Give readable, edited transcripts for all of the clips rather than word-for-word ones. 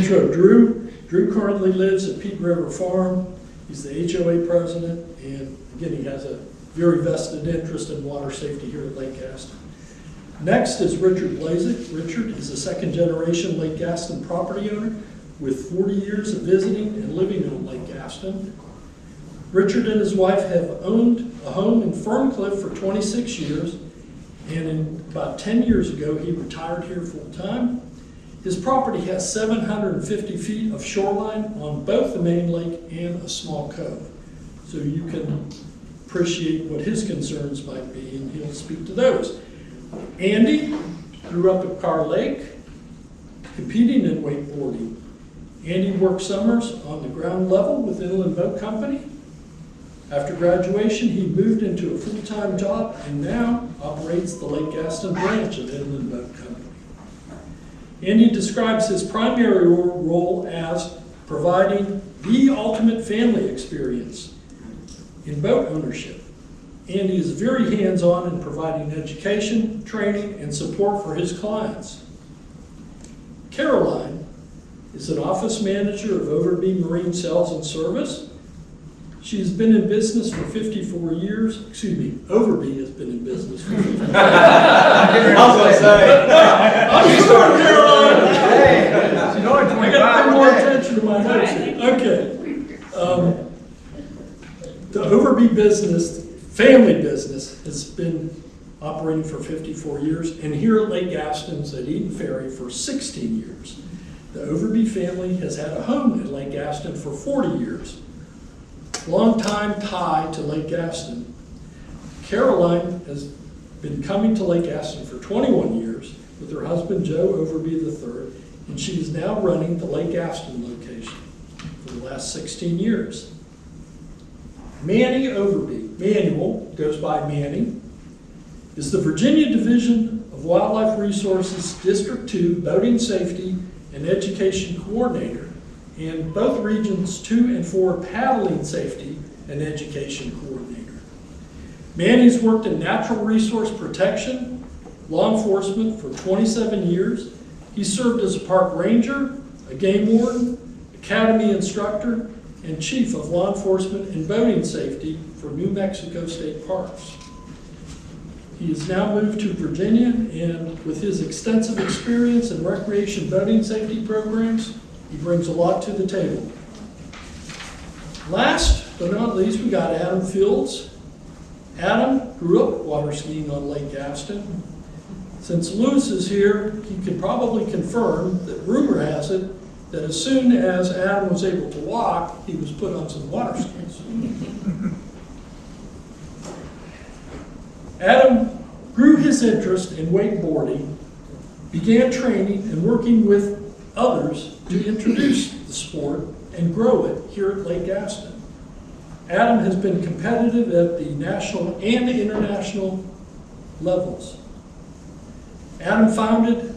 intro, Drew. Drew currently lives at Pete River Farm. He's the HOA president, and again, he has a very vested interest in water safety here at Lake Gaston. Next is Richard Blazek. Richard is a second-generation Lake Gaston property owner with 40 years of visiting and living on Lake Gaston. Richard and his wife have owned a home in Ferncliff for 26 years, and about 10 years ago, he retired here full-time. His property has 750 feet of shoreline on both the main lake and a small cove. So you can appreciate what his concerns might be, and he'll speak to those. Andy grew up at Carr Lake, competing in wakeboarding. Andy worked summers on the ground level with Inland Boat Company. After graduation, he moved into a full-time job and now operates the Lake Gaston branch of Inland Boat Company. Andy describes his primary role as providing the ultimate family experience in boat ownership. Andy is very hands-on in providing education, training, and support for his clients. Caroline is an office manager of Overby Marine Sales and Service. She's been in business for 54 years. Excuse me, Overby has been in business for 54 years. I was going to say. I'm sorry, Caroline. Hey, she's only 25. I got to pay more attention to my notes here. Okay. The Overby business, family business, has been operating for 54 years, and here at Lake Gaston's at Eden Ferry for 16 years. The Overby family has had a home at Lake Gaston for 40 years. Long-time tie to Lake Gaston. Caroline has been coming to Lake Gaston for 21 years with her husband Joe Overby III, and she is now running the Lake Gaston location for the last 16 years. Manny Overby, Manuel, goes by Manny, is the Virginia Division of Wildlife Resources District 2 Boating Safety and Education Coordinator, and both Regions 2 and 4 Paddling Safety and Education Coordinator. Manny's worked in natural resource protection, law enforcement for 27 years. He served as a park ranger, a game warden, academy instructor, and chief of law enforcement and boating safety for New Mexico State Parks. He has now moved to Virginia, and with his extensive experience in recreation boating safety programs, he brings a lot to the table. Last but not least, we got Adam Fields. Adam grew up water skiing on Lake Gaston. Since Lewis is here, he can probably confirm that rumor has it that as soon as Adam was able to walk, he was put on some water skis. Adam grew his interest in wakeboarding, began training and working with others to introduce the sport and grow it here at Lake Gaston. Adam has been competitive at the national and international levels. Adam founded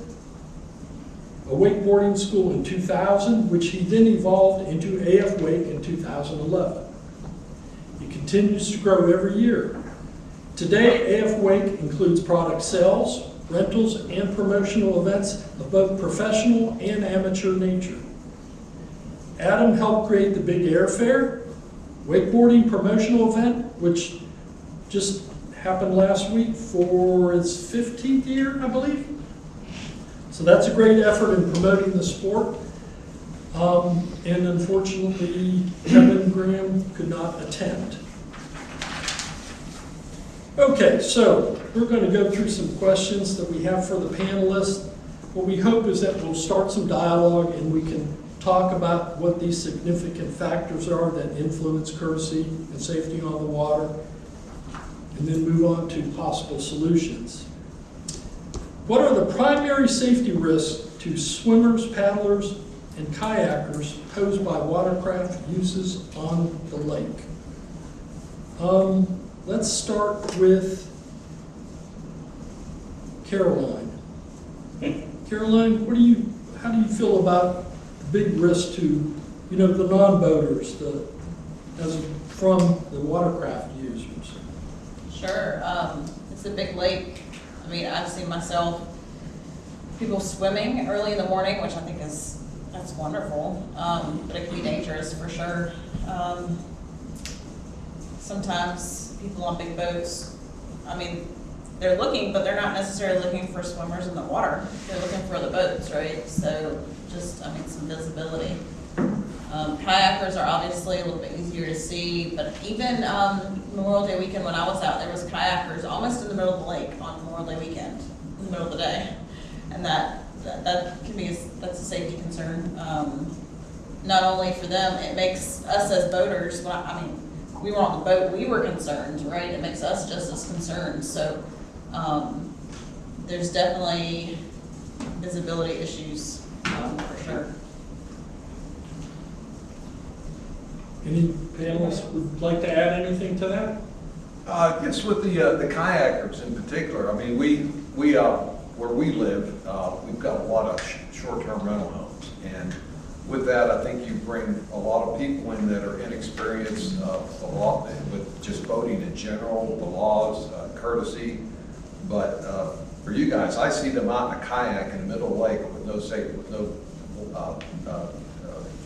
a wakeboarding school in 2000, which he then evolved into AF Wake in 2011. He continues to grow every year. Today, AF Wake includes product sales, rentals, and promotional events of both professional and amateur nature. Adam helped create the Big Air Fair, wakeboarding promotional event, which just happened last week for its 15th year, I believe. So that's a great effort in promoting the sport. And unfortunately, Kevin Graham could not attend. Okay, so we're going to go through some questions that we have for the panelists. What we hope is that we'll start some dialogue and we can talk about what these significant factors are that influence courtesy and safety on the water, and then move on to possible solutions. What are the primary safety risks to swimmers, paddlers, and kayakers posed by watercraft uses on the lake? Let's start with Caroline. Caroline, how do you feel about the big risk to, the non-boaters, from the watercraft users? Sure. It's a big lake. I mean, I've seen myself, people swimming early in the morning, which I think is that's wonderful, but it can be dangerous for sure. Sometimes people on big boats, I mean, they're looking, but they're not necessarily looking for swimmers in the water. They're looking for the boats, right? So just, I mean, some visibility. Kayakers are obviously a little bit easier to see, but even Memorial Day weekend when I was out, there was kayakers almost in the middle of the lake on Memorial Day weekend, in the middle of the day. And that can be, that's a safety concern. Not only for them, it makes us as boaters, I mean, we were on the boat, we were concerned, right? It makes us just as concerned. So there's definitely visibility issues for sure. Any panelists would like to add anything to that? Just with the kayakers in particular, I mean, we where we live, we've got a lot of short-term rental homes. And with that, I think you bring a lot of people in that are inexperienced, a lot with just boating in general, the laws, courtesy. But for you guys, I see them out in a kayak in the middle of the lake with no safety, with no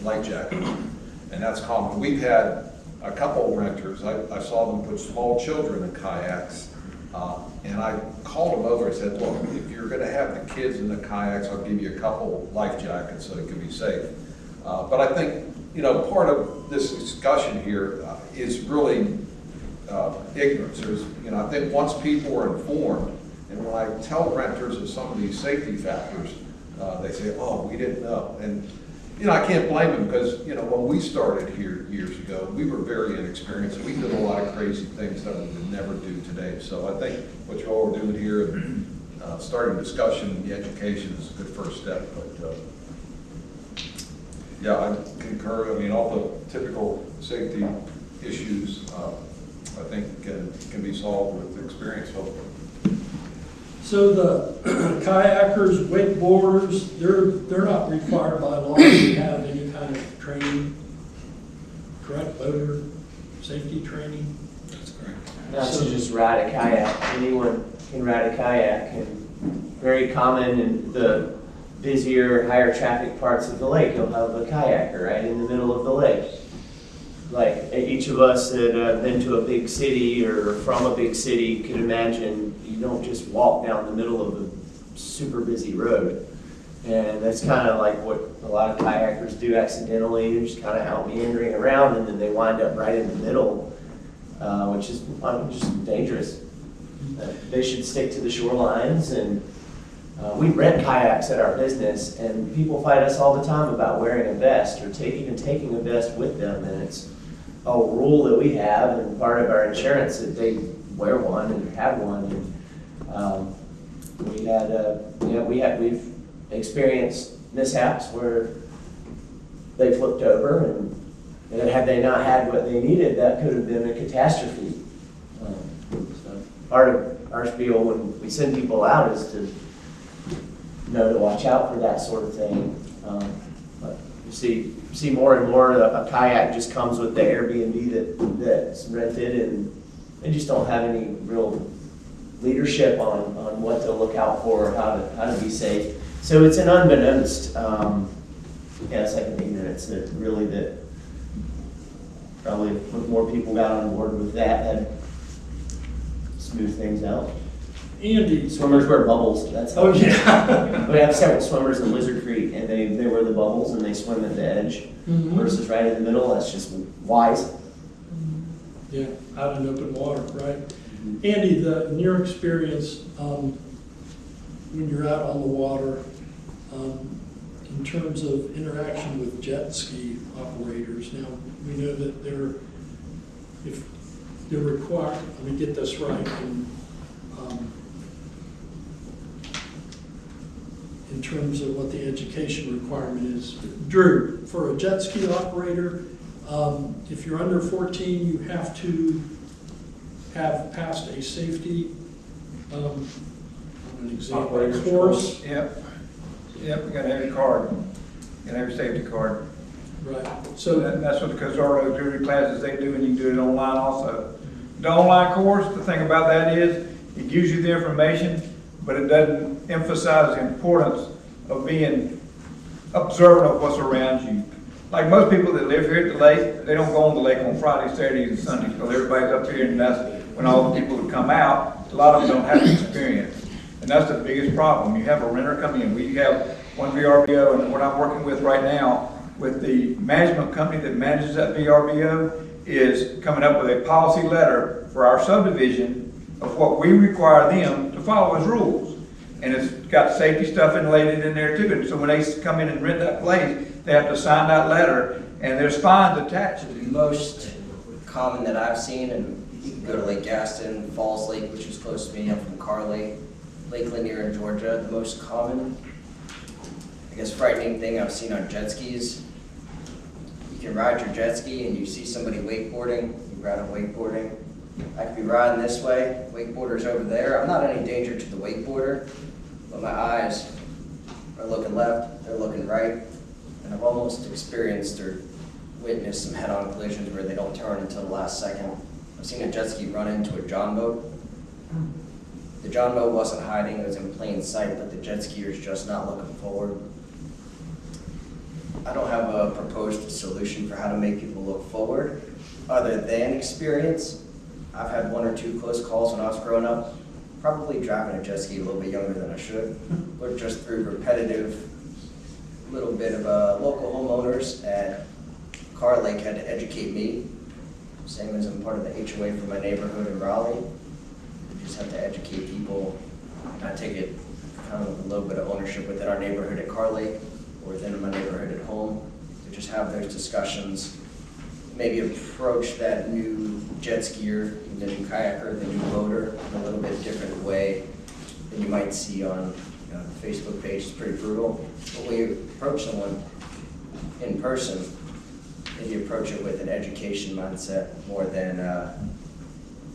life jacket. And that's common. We've had a couple renters, I saw them put small children in kayaks, and I called them over and said, look, if you're gonna have the kids in the kayaks, I'll give you a couple life jackets so it can be safe. But I think, you know, part of this discussion here is really ignorance. There's, you know, I think once people are informed, and when I tell renters of some of these safety factors, they say, oh, we didn't know. And you know, I can't blame them because, you know, when we started here years ago, we were very inexperienced. We did a lot of crazy things that we would never do today. So I think what you all are doing here, starting discussion, the education is a good first step. But yeah, I concur. I mean, all the typical safety issues, I think can be solved with experience, hopefully. So the kayakers, wakeboarders, they're not required by law to have any kind of training, correct? Boater safety training? That's correct. Not to just ride a kayak. Anyone can ride a kayak, and very common in the busier, higher traffic parts of the lake, you'll have a kayaker right in the middle of the lake. Like each of us that have been to a big city or from a big city could imagine, you don't just walk down the middle of a super busy road. And that's kind of like what a lot of kayakers do accidentally. They're just kind of out meandering around, and then they wind up right in the middle, which is just dangerous. They should stick to the shorelines. And we rent kayaks at our business, and people fight us all the time about wearing a vest or even taking a vest with them. And it's a rule that we have, and part of our insurance that they wear one and have one. And we've experienced mishaps where they flipped over, and had they not had what they needed, that could have been a catastrophe. So part of our spiel when we send people out is to know to watch out for that sort of thing. But you see more and more a kayak just comes with the Airbnb that's rented, and they just don't have any real leadership on what to look out for or how to be safe. So it's an unbeknownst, second ignorance that probably if more people got on board with that'd smooth things out. Andy. Swimmers wear bubbles. That's how. Oh yeah. We have several swimmers in Lizard Creek, and they wear the bubbles and they swim at the edge versus right in the middle. That's just wise. Yeah, out in open water, right? Andy, in your experience, when you're out on the water, in terms of interaction with jet ski operators, now we know that if they're required, let me get this right, in terms of what the education requirement is. Drew, for a jet ski operator, if you're under 14, you have to have passed a safety, an example, course. Yep, you gotta have your card, you gotta have your safety card. Right. So that's what the custodial jewelry classes they do, and you can do it online also. The online course, the thing about that is, it gives you the information, but it doesn't emphasize the importance of being observant of what's around you. Like most people that live here at the lake, they don't go on the lake on Fridays, Saturdays, and Sundays, because everybody's up here, and that's when all the people that come out, a lot of them don't have the experience. And that's the biggest problem. You have a renter come in. We have one VRBO, and what I'm working with right now with the management company that manages that VRBO is coming up with a policy letter for our subdivision of what we require them to follow as rules. And it's got safety stuff inlaid in there too. And so when they come in and rent that place, they have to sign that letter, and there's fines attached to The it. most common that I've seen, and you can go to Lake Gaston, Falls Lake, which is close to me, I'm from Carr Lake, Lake Lanier in Georgia. The most common, I guess, frightening thing I've seen on jet skis. You can ride your jet ski and you see somebody wakeboarding, you ride on wakeboarding. I could be riding this way, wakeboarder's over there. I'm not any danger to the wakeboarder, but my eyes are looking left, they're looking right. And I've almost experienced or witnessed some head-on collisions where they don't turn until the last second. I've seen a jet ski run into a john boat. The john boat wasn't hiding, it was in plain sight, but the jet skier's just not looking forward. I don't have a proposed solution for how to make people look forward, other than experience. I've had one or two close calls when I was growing up, probably driving a jet ski a little bit younger than I should, but just through repetitive, little bit of local homeowners at Carr Lake had to educate me, same as I'm part of the HOA for my neighborhood in Raleigh. We just have to educate people, and I take it kind of a little bit of ownership within our neighborhood at Carr Lake, or within my neighborhood at home, to just have those discussions, maybe approach that new jet skier, the new kayaker, the new boater in a little bit different way than you might see on the Facebook page. It's pretty brutal. But when you approach someone in person, maybe approach it with an education mindset more than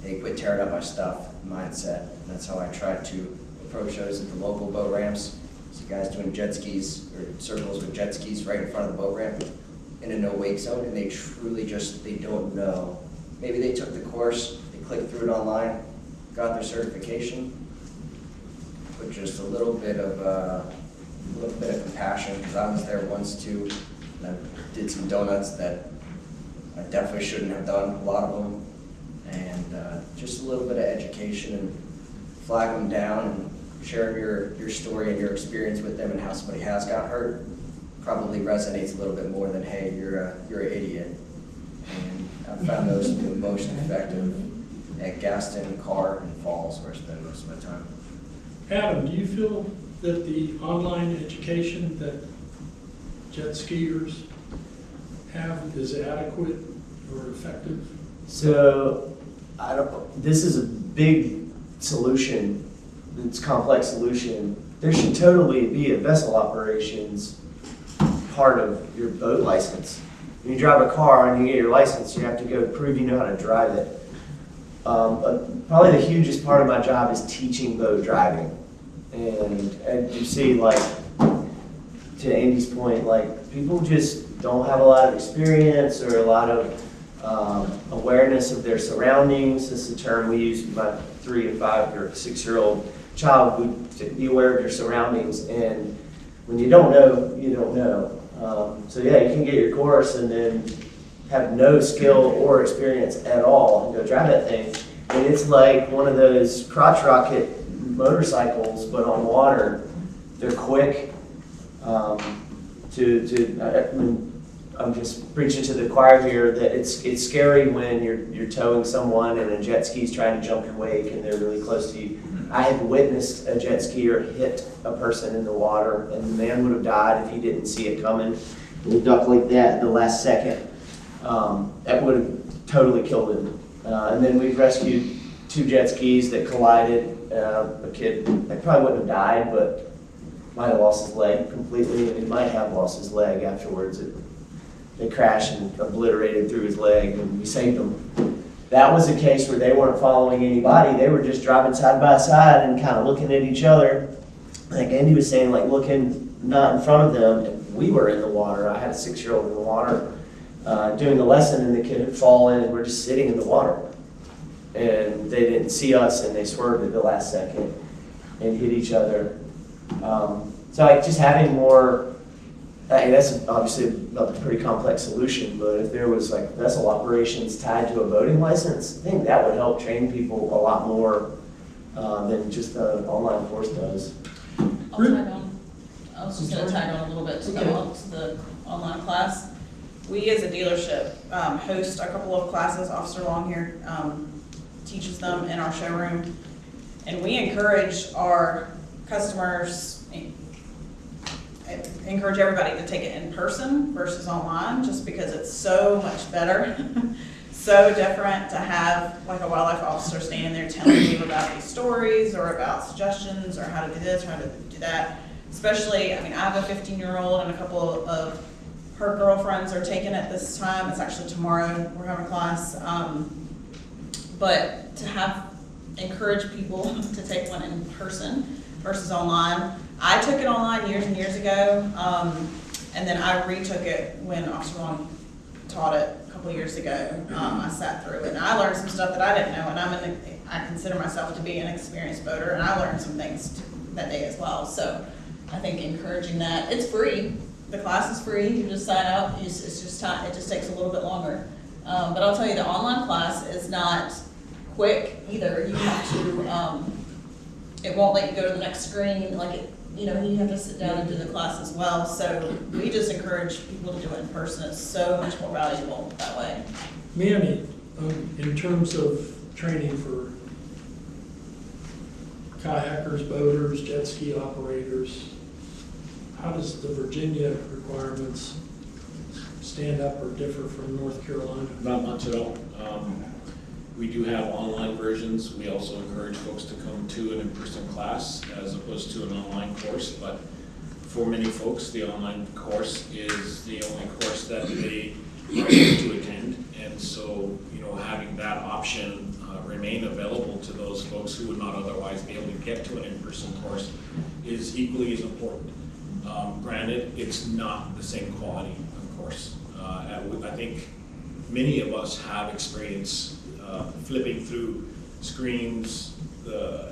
hey, quit tearing up my stuff mindset. And that's how I try to approach those at the local boat ramps. See guys doing jet skis or circles with jet skis right in front of the boat ramp in a no wake zone, and they truly they don't know. Maybe they took the course, they clicked through it online, got their certification, but just a little bit of compassion, because I was there once too, and I did some donuts that I definitely shouldn't have done, a lot of them, and just a little bit of education and flag them down and sharing your story and your experience with them and how somebody has got hurt probably resonates a little bit more than, hey, you're an idiot. And I found those to be the most effective at Gaston, Carr, and Falls, where I spend most of my time. Adam, do you feel that the online education that jet skiers have is adequate or effective? So, this is a big solution, it's a complex solution. There should totally be a vessel operations part of your boat license. When you drive a car and you get your license, you have to go prove you know how to drive it. But probably the hugest part of my job is teaching boat driving. And you see, like, to Andy's point, like, people just don't have a lot of experience or a lot of awareness of their surroundings. This is a term we use with my 3 and 5 or 6-year-old child. Would be aware of your surroundings, and when you don't know, you don't know. So yeah, you can get your course and then have no skill or experience at all and go drive that thing. And it's like one of those crotch rocket motorcycles, but on water. They're quick. I'm just preaching to the choir here that it's scary when you're towing someone and a jet ski's trying to jump your wake and they're really close to you. I had witnessed a jet skier hit a person in the water, and the man would have died if he didn't see it coming. He ducked like that at the last second. That would have totally killed him. And then we rescued 2 jet skis that collided. A kid that probably wouldn't have died, but might have lost his leg completely, and he might have lost his leg afterwards. They crashed and obliterated through his leg, and we saved him. That was a case where they weren't following anybody. They were just driving side by side and kind of looking at each other. Like Andy was saying, like looking not in front of them. And we were in the water. I had a 6-year-old in the water doing a lesson, and the kid had fallen, and we're just sitting in the water. And they didn't see us, and they swerved at the last second and hit each other. So like just having more and that's obviously a pretty complex solution, but if there was like vessel operations tied to a boating license, I think that would help train people a lot more than just the online course does. I'll tag on, I was just gonna tag on a little bit to the online class. We as a dealership host a couple of classes. Officer Long here teaches them in our showroom. And we encourage our customers, encourage everybody to take it in person versus online, just because it's so much better. So different to have like a wildlife officer standing there telling you about these stories or about suggestions or how to do this or how to do that. Especially, I mean, I have a 15-year-old and a couple of her girlfriends are taking it this time. It's actually tomorrow. We're having a class. But to encourage people to take one in person versus online. I took it online years and years ago, and then I retook it when Officer Long taught it a couple years ago. I sat through it and I learned some stuff that I didn't know, and I consider myself to be an experienced boater, and I learned some things that day as well. So I think encouraging that. It's free. The class is free. You just sign up. It's just time. It just takes a little bit longer. But I'll tell you, the online class is not quick either. You have to. It won't let you go to the next screen. Like it, you have to sit down and do the class as well. So we just encourage people to do it in person. It's so much more valuable that way. Manny, in terms of training for kayakers, boaters, jet ski operators, how does the Virginia requirements stand up or differ from North Carolina? Not much at all. We do have online versions. We also encourage folks to come to an in-person class as opposed to an online course, but for many folks, the online course is the only course that they are able to attend. And so, having that option remain available to those folks who would not otherwise be able to get to an in-person course is equally as important. Granted, it's not the same quality, of course. I think many of us have experience flipping through screens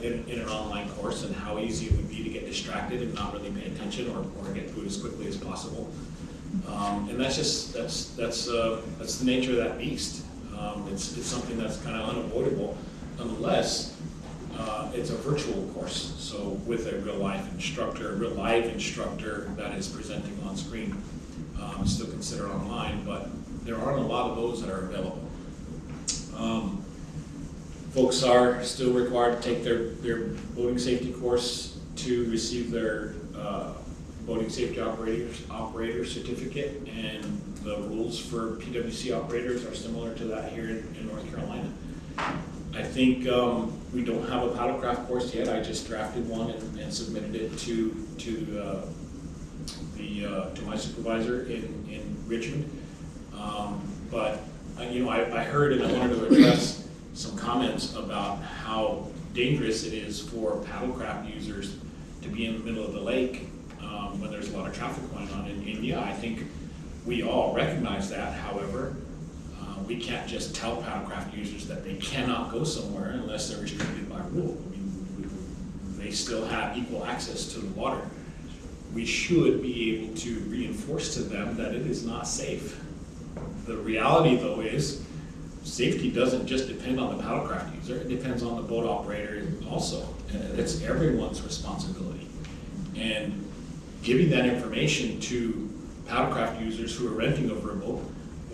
in an online course and how easy it would be to get distracted and not really pay attention or get through it as quickly as possible. And that's the nature of that beast. It's something that's kind of unavoidable unless it's a virtual course. So with a real live instructor that is presenting on screen. It's still considered online, but there aren't a lot of those that are available. Folks are still required to take their boating safety course to receive their boating safety operator certificate, and the rules for PWC operators are similar to that here in North Carolina. I think we don't have a paddlecraft course yet. I just drafted one and submitted it to my supervisor in Richmond. But I heard, and I wanted to address some comments about how dangerous it is for paddlecraft users to be in the middle of the lake when there's a lot of traffic going on. And yeah, I think we all recognize that. However, we can't just tell paddlecraft users that they cannot go somewhere unless they're restricted by rule. I mean, they still have equal access to the water. We should be able to reinforce to them that it is not safe. The reality, though, is safety doesn't just depend on the paddlecraft user, it depends on the boat operator also. And it's everyone's responsibility. And giving that information to paddlecraft users who are renting a boat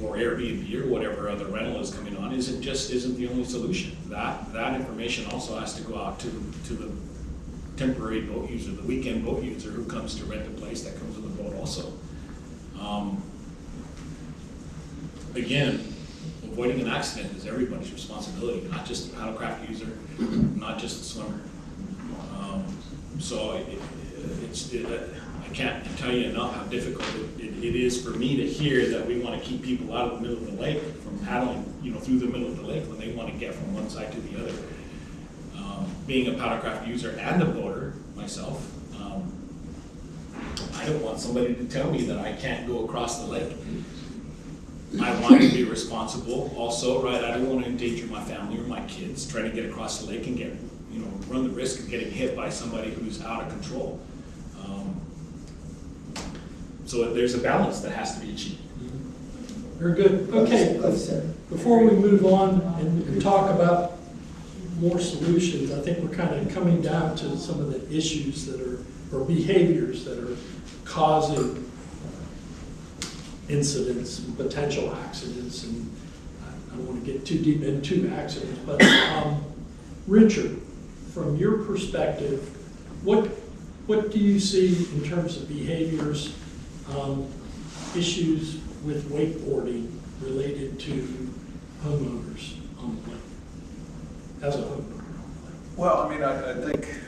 or Airbnb or whatever other rental is coming on isn't the only solution. That information also has to go out to the temporary boat user, the weekend boat user who comes to rent a place that comes with a boat also. Again, avoiding an accident is everybody's responsibility, not just the paddlecraft user, not just the swimmer. I can't tell you enough how difficult it is for me to hear that we want to keep people out of the middle of the lake from paddling, through the middle of the lake when they want to get from one side to the other. Being a paddlecraft user and a boater myself, I don't want somebody to tell me that I can't go across the lake. I want to be responsible also, right? I don't want to endanger my family or my kids trying to get across the lake and run the risk of getting hit by somebody who's out of control. So there's a balance that has to be achieved. Very good. Okay, before we move on and talk about more solutions, I think we're kind of coming down to some of the issues that are, or behaviors that are causing incidents, and potential accidents, and I don't want to get too deep into accidents, but Richard, from your perspective, what do you see in terms of behaviors, issues with wakeboarding related to homeowners on the lake, as a homeowner? Well, I mean, I think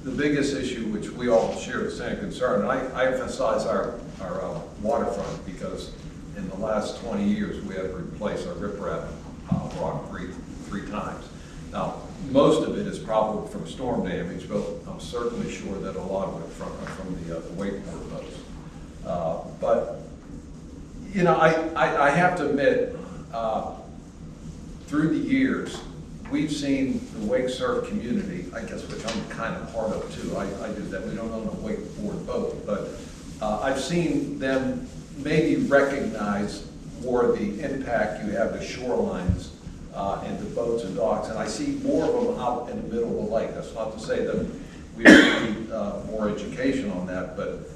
the biggest issue, which we all share the same concern, and I emphasize our waterfront because in the last 20 years, we had to replace our riprap rock three times. Now, most of it is probably from storm damage, but I'm certainly sure that a lot of it from the wakeboard boats. But, you know, I have to admit, through the years, we've seen the wake surf community, I guess, which I'm kind of part of too. I do that. We don't own a wakeboard boat, but I've seen them maybe recognize more the impact you have to shorelines and to boats and docks. And I see more of them out in the middle of the lake. That's not to say that we need more education on that, but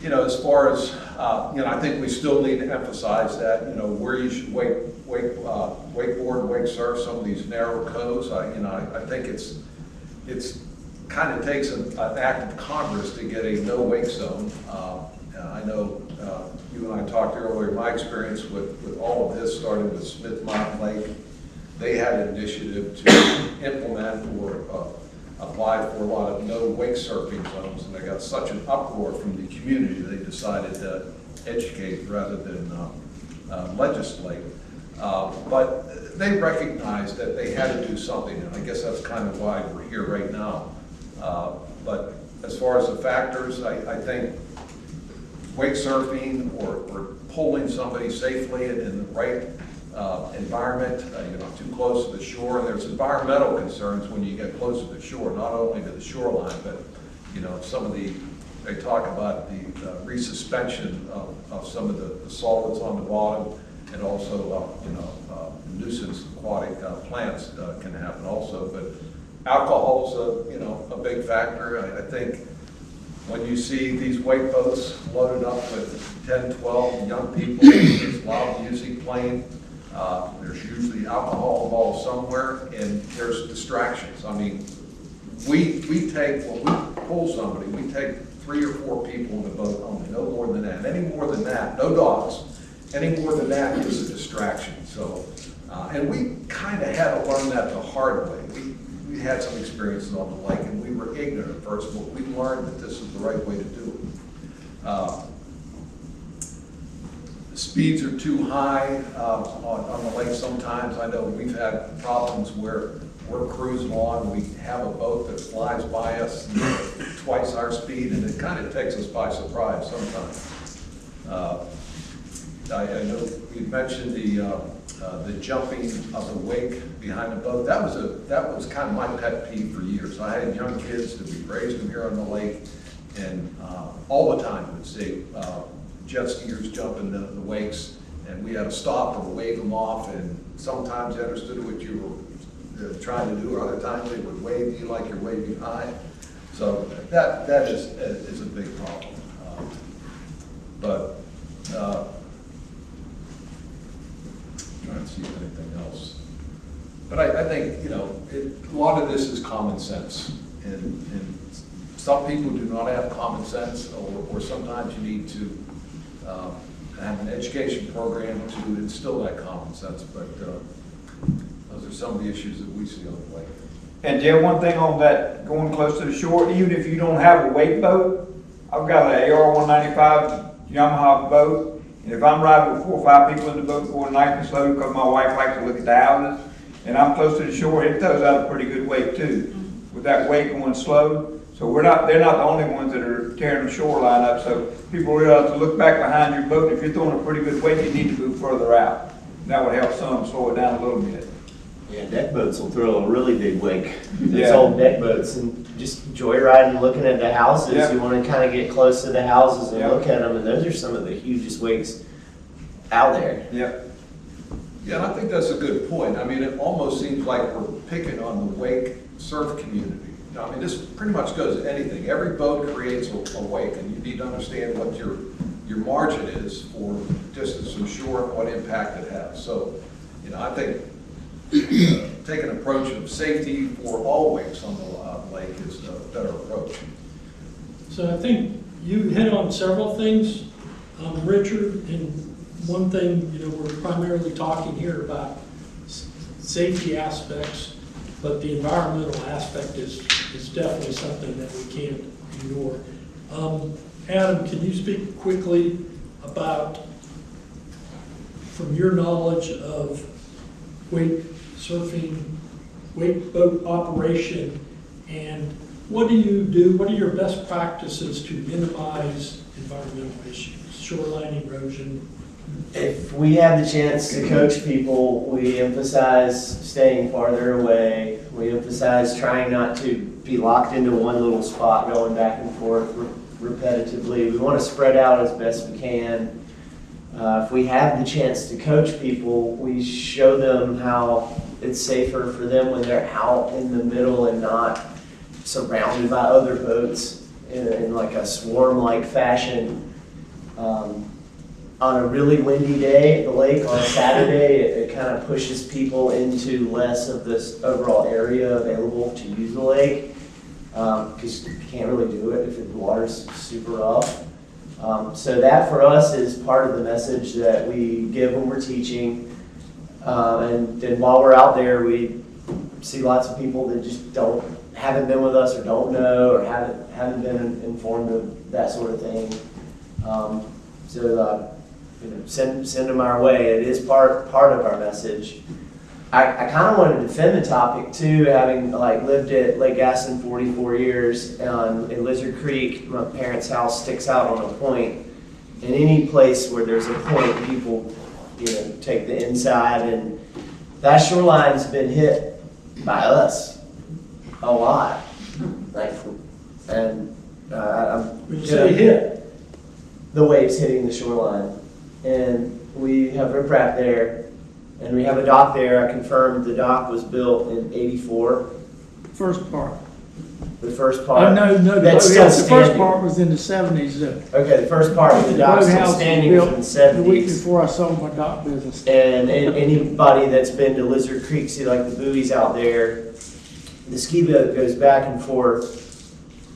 you know, as far as, you know, I think we still need to emphasize that, you know, where you should wakeboard and wake surf, some of these narrow coves. I think it's kind of takes an act of Congress to get a no wake zone. I know you and I talked earlier, my experience with all of this started with Smith Mountain Lake. They had an initiative to implement or applied for a lot of no wake surfing zones, and they got such an uproar from the community, they decided to educate rather than legislate. But they recognized that they had to do something, and I guess that's kind of why we're here right now. But as far as the factors, I think wake surfing or pulling somebody safely in the right environment, you're not too close to the shore, and there's environmental concerns when you get close to the shore, not only to the shoreline, but you know, they talk about the resuspension of some of the solids on the bottom, and also nuisance aquatic plants can happen also. But alcohol's a big factor. I think when you see these wake boats loaded up with 10, 12 young people, there's loud music playing. There's usually alcohol involved somewhere, and there's distractions. I mean, we take, when we pull somebody, we take 3 or 4 people in the boat only, no more than that. Any more than that, no dogs, any more than that is a distraction. So, and we kind of had to learn that the hard way. We had some experiences on the lake, and we were ignorant at first, but we learned that this is the right way to do it. The speeds are too high on the lake sometimes. I know we've had problems where we're cruising along, we have a boat that flies by us twice our speed, and it kind of takes us by surprise sometimes. I know you mentioned the jumping of the wake behind the boat. That was kind of my pet peeve for years. I had young kids that we raised them here on the lake, and all the time would see jet skiers jumping the wakes, and we had to stop or wave them off, and sometimes they understood what you were trying to do, or other times they would wave you like you're waving high. So that is a big problem. Trying to see if anything else. But I think, a lot of this is common sense, and some people do not have common sense, or sometimes you need to have an education program to instill that common sense, but those are some of the issues that we see on the lake. And Jim, one thing on that, going close to the shore, even if you don't have a wake boat, I've got an AR-195 Yamaha boat, and if I'm riding with 4 or 5 people in the boat going nice and slow, because my wife likes to look at the houses, and I'm close to the shore, it throws out a pretty good wake too, with that wake going slow. So they're not the only ones that are tearing the shoreline up, so people realize to look back behind your boat. If you're throwing a pretty good wake, you need to move further out. That would help some slow it down a little bit. Yeah, deck boats will throw a really big wake. Those Yeah. old deck boats, and just joyriding, looking at the houses. Yeah. You want to kind of get close to the houses and Yeah. look at them, and those are some of the hugest wakes out there. Yep. Yeah, and I think that's a good point. I mean, it almost seems like we're picking on the wake surf community. I mean, this pretty much goes to anything. Every boat creates a wake, and you need to understand what your margin is for distance from shore and what impact it has. So, I think taking an approach of safety for all wakes on the lake is a better approach. So I think you hit on several things, Richard, and one thing, we're primarily talking here about safety aspects, but the environmental aspect is definitely something that we can't ignore. Adam, can you speak quickly about, from your knowledge of wake surfing, wake boat operation, and what do you do, what are your best practices to minimize environmental issues, shoreline erosion? If we have the chance to coach people, we emphasize staying farther away. We emphasize trying not to be locked into one little spot, going back and forth repetitively. We want to spread out as best we can. If we have the chance to coach people, we show them how it's safer for them when they're out in the middle and not surrounded by other boats in like a swarm-like fashion. On a really windy day at the lake on a Saturday, it kind of pushes people into less of this overall area available to use the lake, because you can't really do it if the water's super rough. So that for us is part of the message that we give when we're teaching. And then while we're out there, we see lots of people that just haven't been with us or don't know or haven't been informed of that sort of thing. Send them our way. It is part of our message. I kind of want to defend the topic too, having lived at Lake Gaston 44 years in Lizard Creek. My parents' house sticks out on a point. In any place where there's a point, people take the inside, and that shoreline's been hit by us a lot. I'm When you say hit, the waves hitting the shoreline. And we have riprap there, and we have a dock there. I confirmed the dock was built in '84. First part. The first part. No, That's the still first standing. part was in the 70s though. Okay, the first part of the dock's still boathouse was standing built from the The week 70s. before I sold my dock business. And anybody that's been to Lizard Creek, see the buoys out there, the ski boat goes back and forth.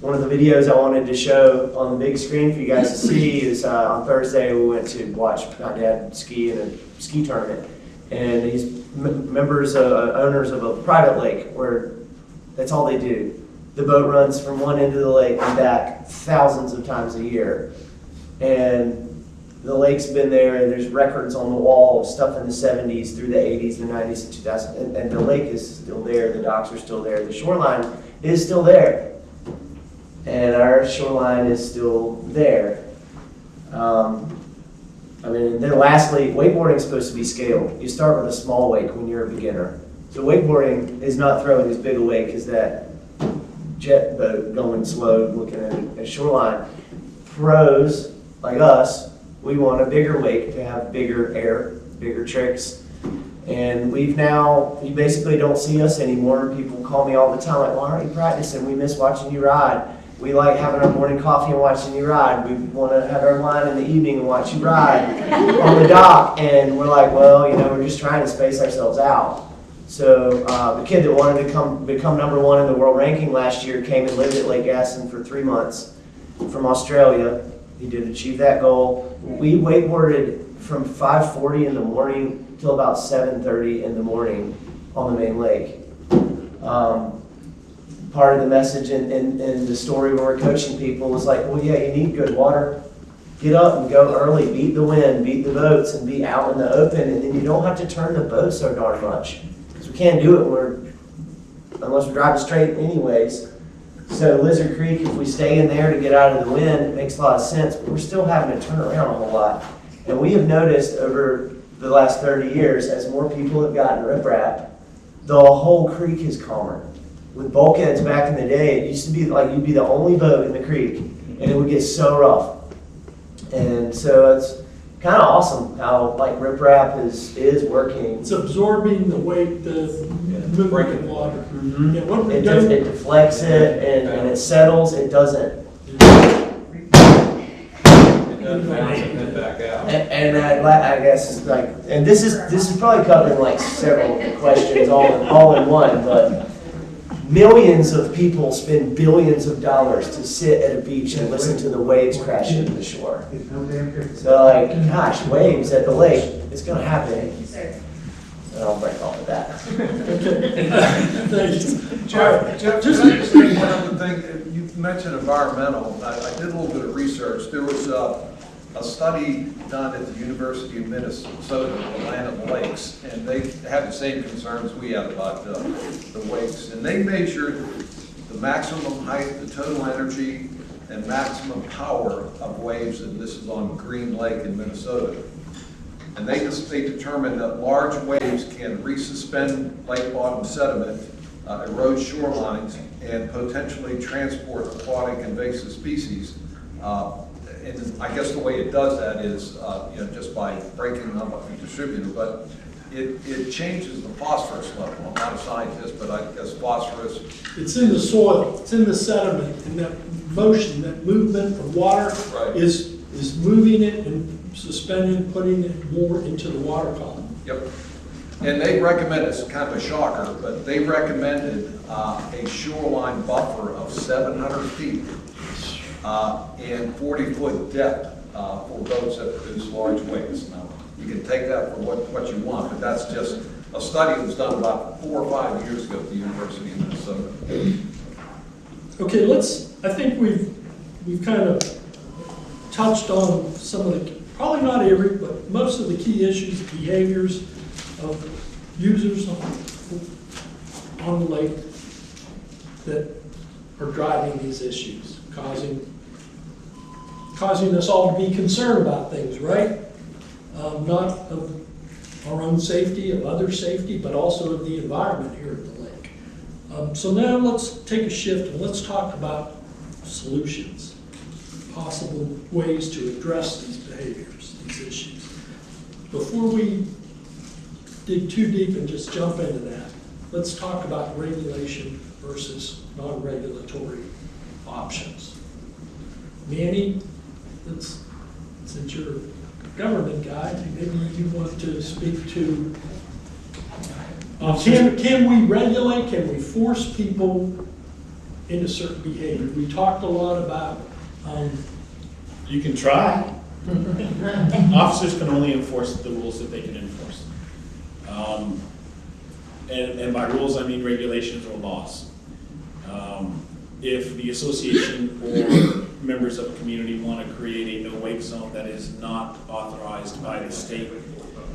One of the videos I wanted to show on the big screen for you guys to see is on Thursday we went to watch my dad ski in a ski tournament. And he's members, owners of a private lake where that's all they do. The boat runs from one end of the lake and back thousands of times a year. And the lake's been there, and there's records on the wall of stuff in the 70s through the 80s, the 90s, and 2000. And the lake is still there, the docks are still there, the shoreline is still there. And our shoreline is still there. Then lastly, wakeboarding is supposed to be scaled. You start with a small wake when you're a beginner. So wakeboarding is not throwing as big a wake as that jet boat going slow looking at a shoreline. Pros like us, we want a bigger wake to have bigger air, bigger tricks. And you basically don't see us anymore. People call me all the time like, why aren't you practicing? We miss watching you ride. We like having our morning coffee and watching you ride. We want to have our line in the evening and watch you ride on the dock. And we're like, well, we're just trying to space ourselves out. So the kid that wanted to become number one in the world ranking last year came and lived at Lake Gaston for 3 months from Australia. He did achieve that goal. We wakeboarded from 5:40 in the morning till about 7:30 in the morning on the main lake. Part of the message in the story when we're coaching people is like, well, yeah, you need good water. Get up and go early, beat the wind, beat the boats, and be out in the open, and then you don't have to turn the boat so darn much. Because we can't do it unless we're driving straight anyways. So Lizard Creek, if we stay in there to get out of the wind, it makes a lot of sense, but we're still having to turn around a whole lot. And we have noticed over the last 30 years, as more people have gotten riprap, the whole creek is calmer. With bulkheads back in the day, it used to be like you'd be the only boat in the creek, and it would get so rough. And so it's kind of awesome how like riprap is working. It's absorbing the weight, the movement breaking of the water. Mhm. Yeah, what we It, do. it deflects it and it settles. It doesn't. It doesn't bounce and then back out. And I guess like, and this is probably covering like several questions all in one, but millions of people spend billions of dollars to sit at a beach and listen to the waves crash into the shore. So like, gosh, waves at the lake, it's gonna happen. And I'll break off of that. Okay. Thanks. All right. Jeff, just one other thing, you mentioned environmental. I did a little bit of research. There was a study done at the University of Minnesota, the land of the lakes, and they had the same concerns we had about the wakes. And they measured the maximum height, the total energy, and maximum power of waves, and this is on Green Lake in Minnesota. And they determined that large waves can resuspend lake bottom sediment, erode shorelines, and potentially transport aquatic invasive species. And I guess the way it does that is, just by breaking them up and distributing, but it changes the phosphorus level. I'm not a scientist, but I guess phosphorus. It's in the soil, it's in the sediment, and that motion, that movement of water Right. is moving it and suspending, putting it more into the water column. Yep. And they recommend, it's kind of a shocker, but they recommended a shoreline buffer of 700 feet and 40-foot depth for boats that produce large waves. Now, you can take that for what you want, but that's just a study that was done about 4 or 5 years ago at the University of Minnesota. Okay, I think we've kind of touched on some of the, probably not every, but most of the key issues, behaviors of users on the lake that are driving these issues, causing us all to be concerned about things, right? Not of our own safety, of other safety, but also of the environment here at the lake. So now let's take a shift and let's talk about solutions, possible ways to address these behaviors, these issues. Before we dig too deep and just jump into that, let's talk about regulation versus non-regulatory options. Manny, since you're a government guy, maybe you want to speak to, can we regulate, can we force people into certain behavior? We talked a lot about, You can try. Officers can only enforce the rules that they can enforce. And by rules, I mean regulations or laws. If the association or members of a community want to create a no-wake zone that is not authorized by the state,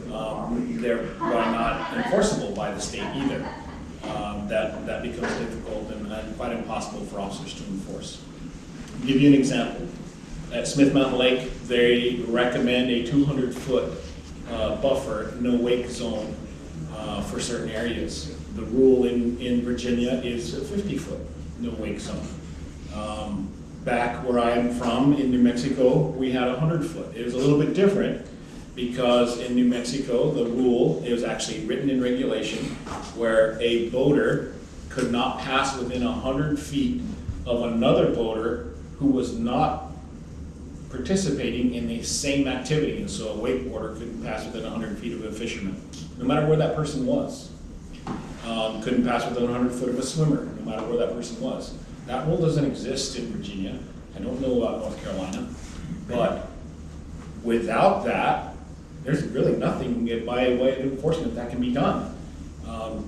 they're not enforceable by the state either. That becomes difficult and quite impossible for officers to enforce. I'll give you an example. At Smith Mountain Lake, they recommend a 200-foot buffer, no-wake zone for certain areas. The rule in Virginia is a 50-foot no-wake zone. Back where I'm from, in New Mexico, we had a 100-foot. It was a little bit different because in New Mexico, the rule, it was actually written in regulation, where a boater could not pass within 100 feet of another boater who was not participating in the same activity. And so a wakeboarder couldn't pass within 100 feet of a fisherman, no matter where that person was. Couldn't pass within 100 foot of a swimmer, no matter where that person was. That rule doesn't exist in Virginia. I don't know about North Carolina, but without that, there's really nothing by way of enforcement that can be done.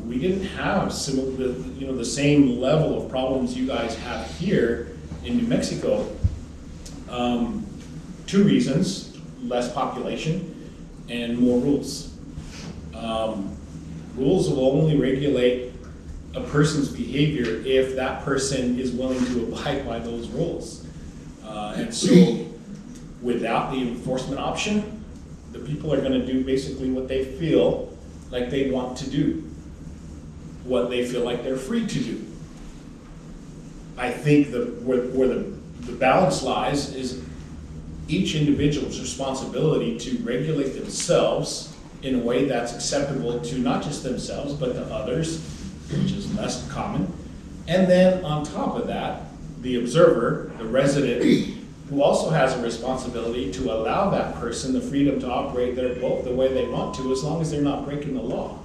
We didn't have the same level of problems you guys have here in New Mexico. 2 reasons: less population and more rules. Rules will only regulate a person's behavior if that person is willing to abide by those rules. And so without the enforcement option, the people are going to do basically what they feel like they want to do. what they feel like they're free to do. I think where the balance lies is each individual's responsibility to regulate themselves in a way that's acceptable to not just themselves, but to others, which is less common. And then on top of that, the observer, the resident, who also has a responsibility to allow that person the freedom to operate their boat the way they want to, as long as they're not breaking the law.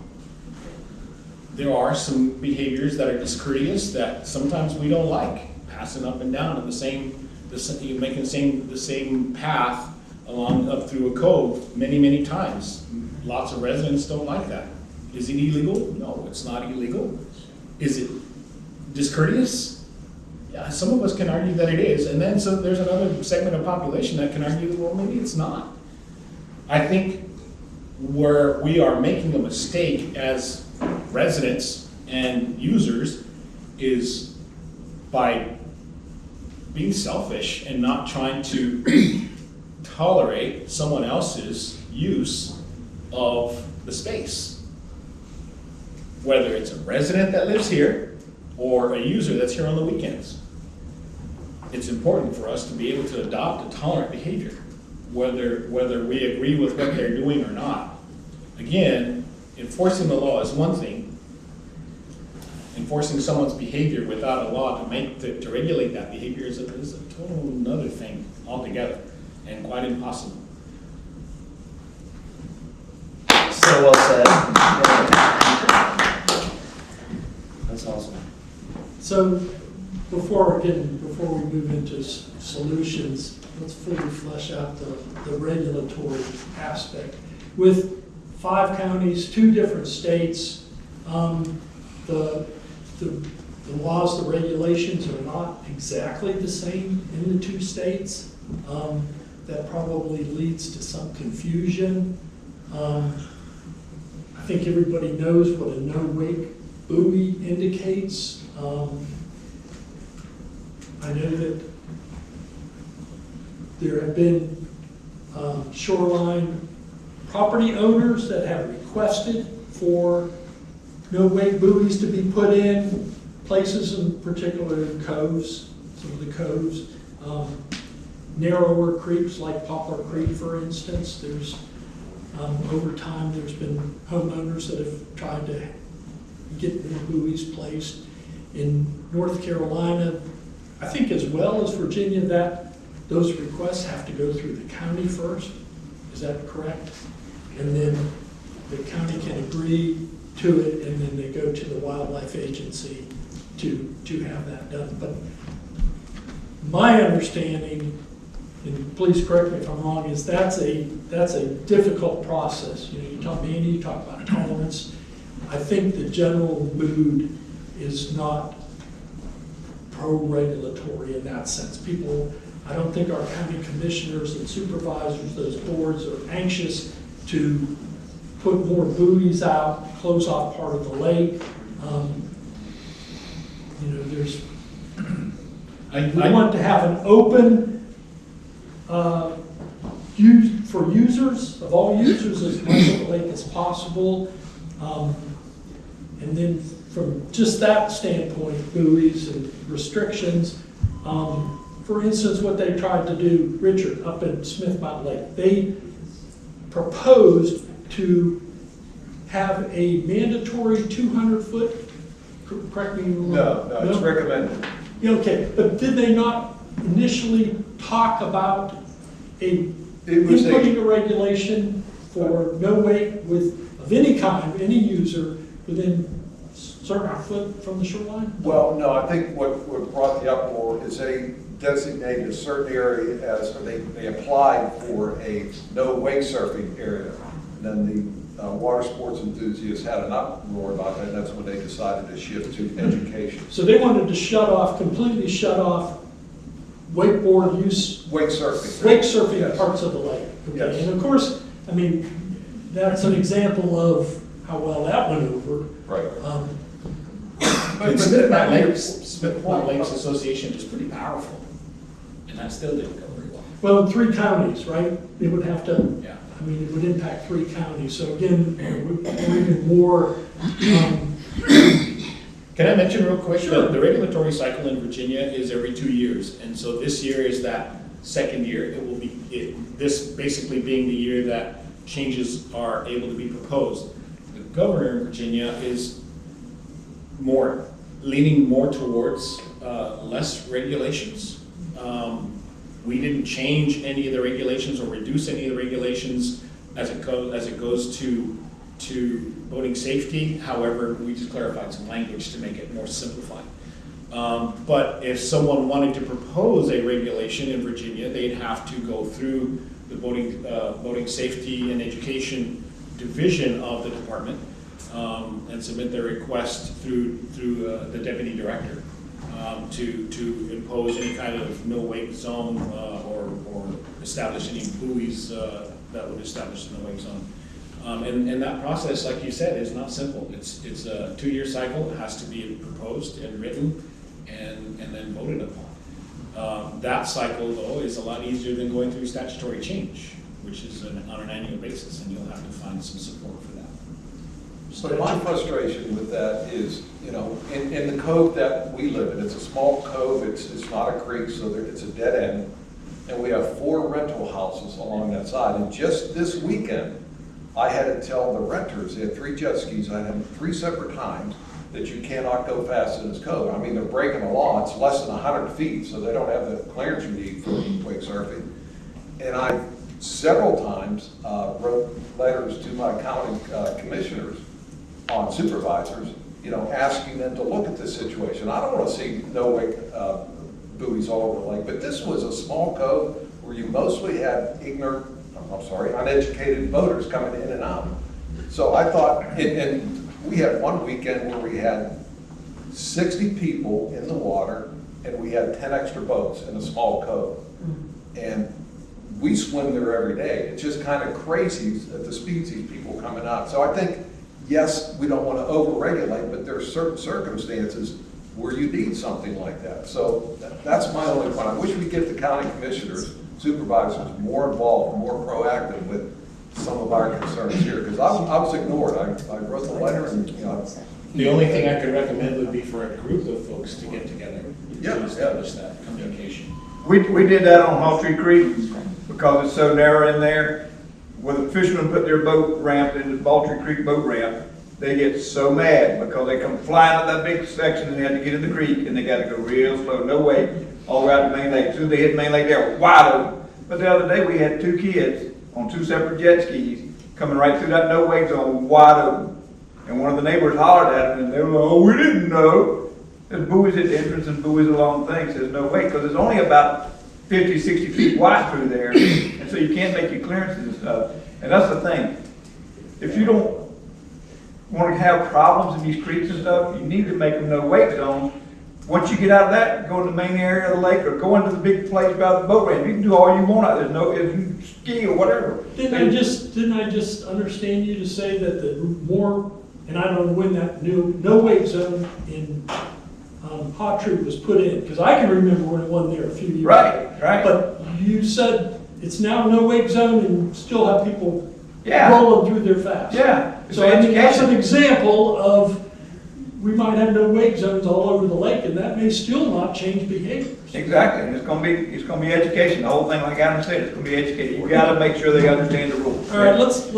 There are some behaviors that are discourteous that sometimes we don't like, passing up and down in making the same path up through a cove many times. Lots of residents don't like that. Is it illegal? No, it's not illegal. Is it discourteous? Yeah, some of us can argue that it is, and then so there's another segment of population that can argue, well, maybe it's not. I think where we are making a mistake as residents and users is by being selfish and not trying to tolerate someone else's use of the space. Whether it's a resident that lives here or a user that's here on the weekends. It's important for us to be able to adopt a tolerant behavior, whether we agree with what they're doing or not. Again, enforcing the law is one thing. Enforcing someone's behavior without a law to regulate that behavior is a total another thing altogether, and quite impossible. So well said. That's awesome. So before we move into solutions, let's fully flesh out the regulatory aspect. With 5 counties, 2 different states, the laws, the regulations are not exactly the same in the 2 states. That probably leads to some confusion. I think everybody knows what a no-wake buoy indicates. I know that there have been shoreline property owners that have requested for no-wake buoys to be put in places, in particular coves, some of the coves. Narrower creeks like Poplar Creek, for instance, there's over time there's been homeowners that have tried to get more buoys placed. In North Carolina, I think as well as Virginia, that those requests have to go through the county first. Is that correct? And then the county can agree to it, and then they go to the wildlife agency to have that done. But my understanding, and please correct me if I'm wrong, is that's a difficult process. You know, you talk, Mandy, you talk about tolerance. I think the general mood is not pro-regulatory in that sense. People, I don't think our county commissioners and supervisors, those boards, are anxious to put more buoys out, close off part of the lake. You know, there's, we want to have an open, for users, of all users, as much of the lake as possible. And then from just that standpoint, buoys and restrictions, for instance, what they tried to do, Richard, up in Smith Mountain Lake, they proposed to have a mandatory 200-foot, correct me if I'm wrong. No, it's recommended. Yeah, okay, but did they not initially talk about inputting a regulation for no wake of any kind, any user, within a certain foot from the shoreline? Well, no, I think what brought the uproar is they designated a certain area as, or they applied for a no wake surfing area. And then the water sports enthusiasts had an uproar about that, and that's when they decided to shift to education. So they wanted to completely shut off wakeboard use, Wake surfing. wake surfing Yes. parts of the lake. Okay? Yes. And of course, I mean, that's an example of how well that went over. Right. But Smith Mountain Lakes Association is pretty powerful, and that still didn't go very well. Well, in 3 counties, right? It would have to, Yeah. I mean, it would impact 3 counties. So again, we're even more Can I mention real quick, Sure. the regulatory cycle in Virginia is every 2 years, and so this year is that second year. It will be, this basically being the year that changes are able to be proposed. The governor in Virginia is leaning more towards less regulations. We didn't change any of the regulations or reduce any of the regulations as it goes to boating safety. However, we just clarified some language to make it more simplified. But if someone wanted to propose a regulation in Virginia, they'd have to go through the boating safety and education division of the department and submit their request through the deputy director to impose any kind of no wake zone or establish any buoys that would establish the no wake zone. And that process, like you said, is not simple. It's a 2-year cycle. It has to be proposed and written and then voted upon. That cycle, though, is a lot easier than going through statutory change, which is on an annual basis, and you'll have to find some support for that. But my frustration with that is, you know, in the cove that we live in, it's a small cove, it's not a creek, so it's a dead end. And we have 4 rental houses along that side. And just this weekend, I had to tell the renters, they had 3 jet skis, I had them 3 separate times, that you cannot go fast in this cove. I mean, they're breaking the law, it's less than 100 feet, so they don't have the clearance you need for wake surfing. And I, several times, wrote letters to my county commissioners on supervisors, you know, asking them to look at this situation. I don't want to see no wake buoys all over the lake, but this was a small cove where you mostly had uneducated boaters coming in and out. So I thought, and we had one weekend where we had 60 people in the water and we had 10 extra boats in a small cove. And we swim there every day. It's just kind of crazy at the speeds these people coming out. So I think, yes, we don't want to over-regulate, but there are certain circumstances where you need something like that. So that's my only point. I wish we'd get the county commissioners, supervisors more involved, more proactive with some of our concerns here, because I was ignored. I wrote the letter and, you know. The only thing I could recommend would be for a group of folks to get together Yeah, to establish that communication. We did that on Hawtree Creek because it's so narrow in there. When the fishermen put their boat ramp in the Baltree Creek boat ramp, they get so mad because they come flying up that big section and they had to get in the creek and they got to go real slow, no way, all the way out to Main Lake. As soon as they hit Main Lake, they were wide open. But the other day we had 2 kids on 2 separate jet skis coming right through that no wake zone, wide open. And one of the neighbors hollered at them and they were like, oh, we didn't know. There's buoys at the entrance and buoys along things. There's no wake because it's only about 50, 60 feet wide through there. And so you can't make your clearances and stuff. And that's the thing. If you don't want to have problems in these creeks and stuff, you need to make them no wake zones. Once you get out of that, go in the main area of the lake or go into the big place by the boat ramp. You can do all you want out there. There's no, if you ski or whatever. Didn't I just understand you to say that the more, and I don't know when that new no wake zone in Hawtree was put in, because I can remember when it wasn't there a few years ago. Right. But you said it's now no wake zone and still have people Yeah. rolling through there fast. Yeah. So I mean, that's an example of, we might have no wake zones all over the lake, and that may still not change behaviors. Exactly, and it's gonna be education, the whole thing, like Adam said, it's gonna be education. You gotta make sure they understand the rules. All right, let's,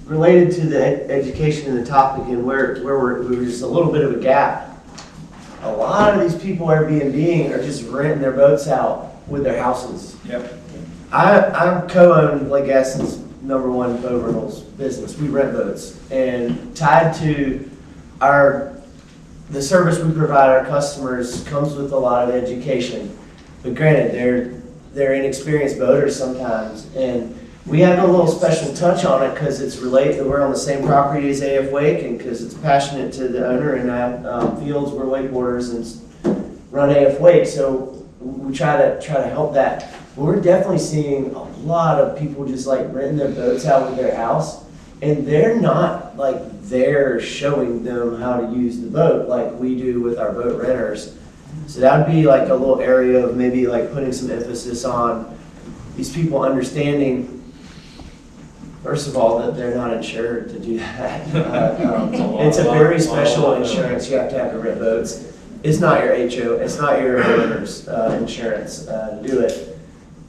Related to the education and the topic and where we're just a little bit of a gap. A lot of these people Airbnb are just renting their boats out with their houses. Yep. I co-own Lake Gaston's #1 boat rentals business. We rent boats, and tied to the service we provide our customers comes with a lot of education. But granted, they're inexperienced boaters sometimes, and we have a little special touch on it because it's related. We're on the same property as AF Wake, and because it's passionate to the owner, and I have fields where wakeboarders and run AF Wake, so we try to help that. But we're definitely seeing a lot of people just like renting their boats out with their house, and they're not like there showing them how to use the boat like we do with our boat renters. So that would be like a little area of maybe like putting some emphasis on these people understanding First of all, that they're not insured to do that. It's a very special insurance you have to rent boats. It's not your HO, it's not your owner's insurance to do it.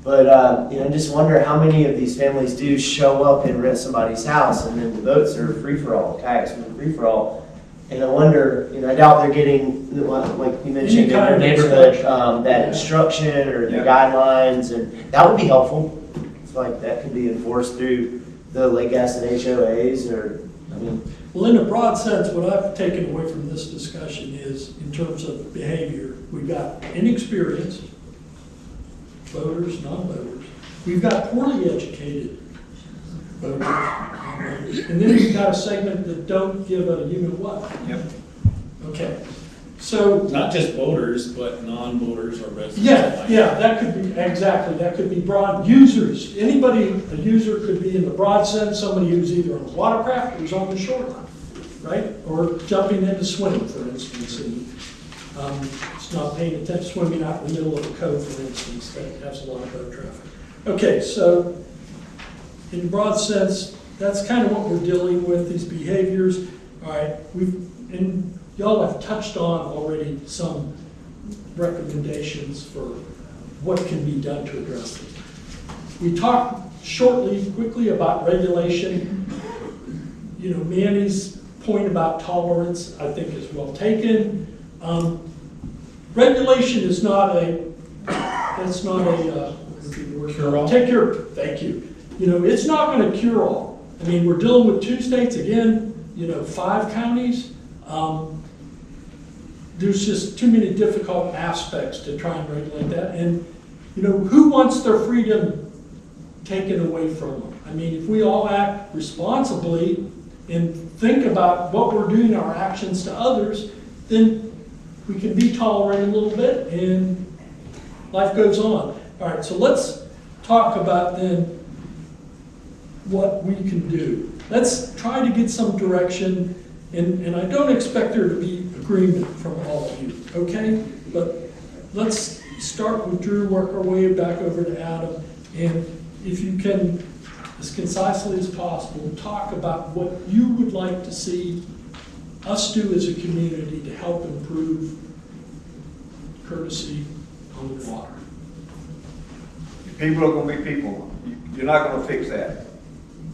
But, you know, I just wonder how many of these families do show up and rent somebody's house, and then the boats are free-for-all, kayaks are free-for-all. And I wonder, you know, I doubt they're getting, like you mentioned, in their neighborhood, that instruction or the guidelines, and that would be helpful. It's like that could be enforced through the Lake Gaston HOAs, or, I mean. Well, in a broad sense, what I've taken away from this discussion is, in terms of behavior, we've got inexperienced boaters, non-boaters. We've got poorly educated boaters, non-boaters. And then we've got a segment that don't give a you know what. Yep. Okay, so. Not just boaters, but non-boaters or residents. Yeah, that could be, exactly, that could be broad users. Anybody, a user could be in the broad sense, somebody who's either on a watercraft or who's on the shoreline, right? Or jumping into swimming, for instance, and it's not paying attention, swimming out in the middle of a cove, for instance, that has a lot of boat traffic. Okay, so in broad sense, that's kind of what we're dealing with, these behaviors. All right, and y'all have touched on already some recommendations for what can be done to address it. We talked quickly about regulation. You know, Manny's point about tolerance, I think, is well taken. Regulation is not Cure-all? take care, thank you. You know, it's not going to cure all. I mean, we're dealing with 2 states, again, you know, 5 counties. There's just too many difficult aspects to try and regulate that. And, you know, who wants their freedom taken away from them? I mean, if we all act responsibly and think about what we're doing, our actions to others, then we can be tolerant a little bit and life goes on. All right, so let's talk about then what we can do. Let's try to get some direction, and I don't expect there to be agreement from all of you, okay? But let's start with Drew, work our way back over to Adam, and if you can, as concisely as possible, talk about what you would like to see us do as a community to help improve courtesy on the water. People are gonna be people. You're not gonna fix that.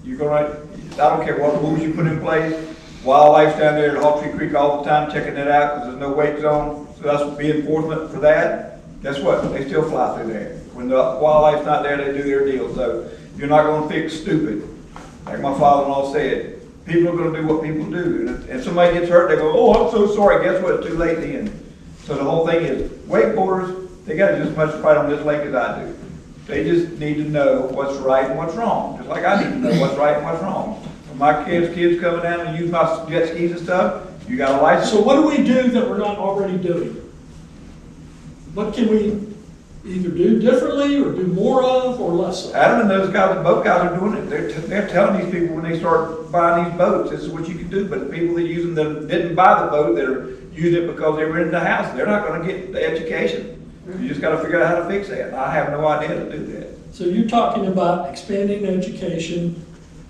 You're gonna, I don't care what rules you put in place, wildlife's down there at Hawtree Creek all the time checking it out because there's no wake zone, so that's be enforcement for that. Guess what? They still fly through there. When the wildlife's not there, they do their deal. So you're not gonna fix stupid. Like my father-in-law said, people are gonna do what people do. And if somebody gets hurt, they go, oh, I'm so sorry. Guess what? It's too late then. So the whole thing is, wakeboarders, they got just as much pride on this lake as I do. They just need to know what's right and what's wrong, just like I need to know what's right and what's wrong. When my kids coming down and use my jet skis and stuff, you got a license. So what do we do that we're not already doing? What can we either do differently or do more of or less of? Adam and those guys, the boat guys are doing it. They're telling these people when they start buying these boats, this is what you can do. But the people that use them that didn't buy the boat, that are using it because they rented the house, they're not gonna get the education. You just gotta figure out how to fix that. And I have no idea to do that. So you're talking about expanding education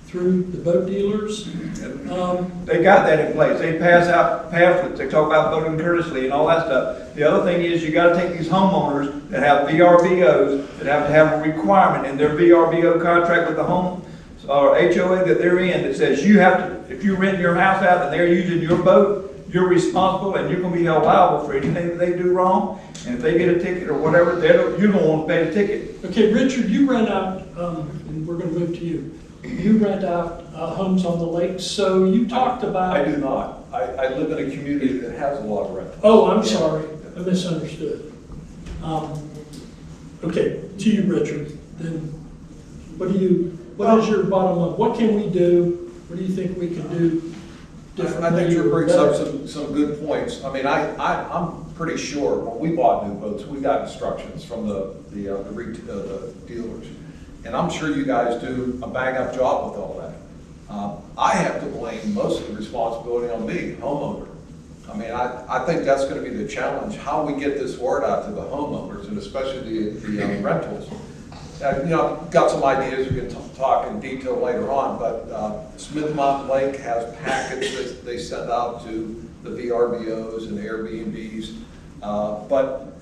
through the boat dealers? They got that in place. They pass out pamphlets. They talk about voting courteously and all that stuff. The other thing is you got to take these homeowners that have VRBOs that have to have a requirement in their VRBO contract with the home or HOA that they're in that says you have to, if you rent your house out and they're using your boat, you're responsible and you're going to be held liable for anything that they do wrong. And if they get a ticket or whatever, you're going to want to pay the ticket. Okay, Richard, you rent out, and we're going to move to you. You rent out homes on the lake, so you talked about... I do not. I live in a community that has a lot of rentals. Oh, I'm sorry, I misunderstood. Okay, to you, Richard, then what is your bottom line? What can we do? What do you think we can do differently? I think Drew brings or up better? some good points. I mean, I'm pretty sure when we bought new boats, we got instructions from the dealers. And I'm sure you guys do a bang-up job with all that. I have to blame most of the responsibility on me, homeowner. I mean, I think that's going to be the challenge, how we get this word out to the homeowners and especially the rentals. got some ideas, we can talk in detail later on, but Smith Mountain Lake has packets that they send out to the VRBOs and Airbnbs, but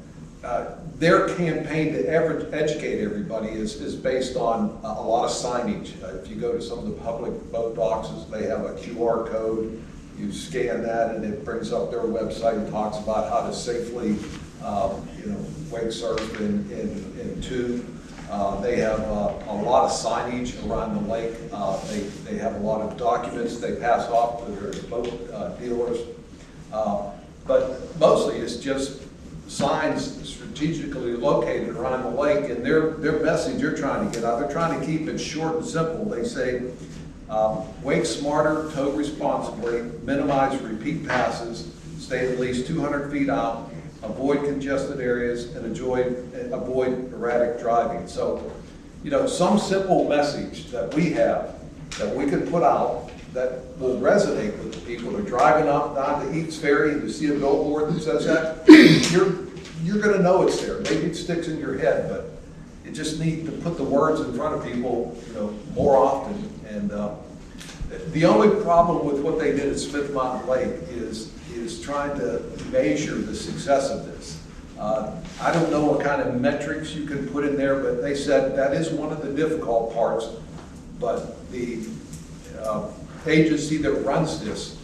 their campaign to educate everybody is based on a lot of signage. If you go to some of the public boat docks, they have a QR code. You scan that and it brings up their website and talks about how to safely, wake surf in tube. They have a lot of signage around the lake. They have a lot of documents they pass off to their boat dealers. But mostly it's just signs strategically located around the lake, and their message they're trying to get out. They're trying to keep it short and simple. They say, wake smarter, tow responsibly, minimize repeat passes, stay at least 200 feet out, avoid congested areas, and avoid erratic driving. So, some simple message that we have that we can put out that will resonate with the people who are driving up down to Eats Ferry and to see a billboard that says that, you're going to know it's there. Maybe it sticks in your head, but you just need to put the words in front of people, more often. And the only problem with what they did at Smith Mountain Lake is trying to measure the success of this. I don't know what kind of metrics you can put in there, but they said that is one of the difficult parts. But the agency that runs this,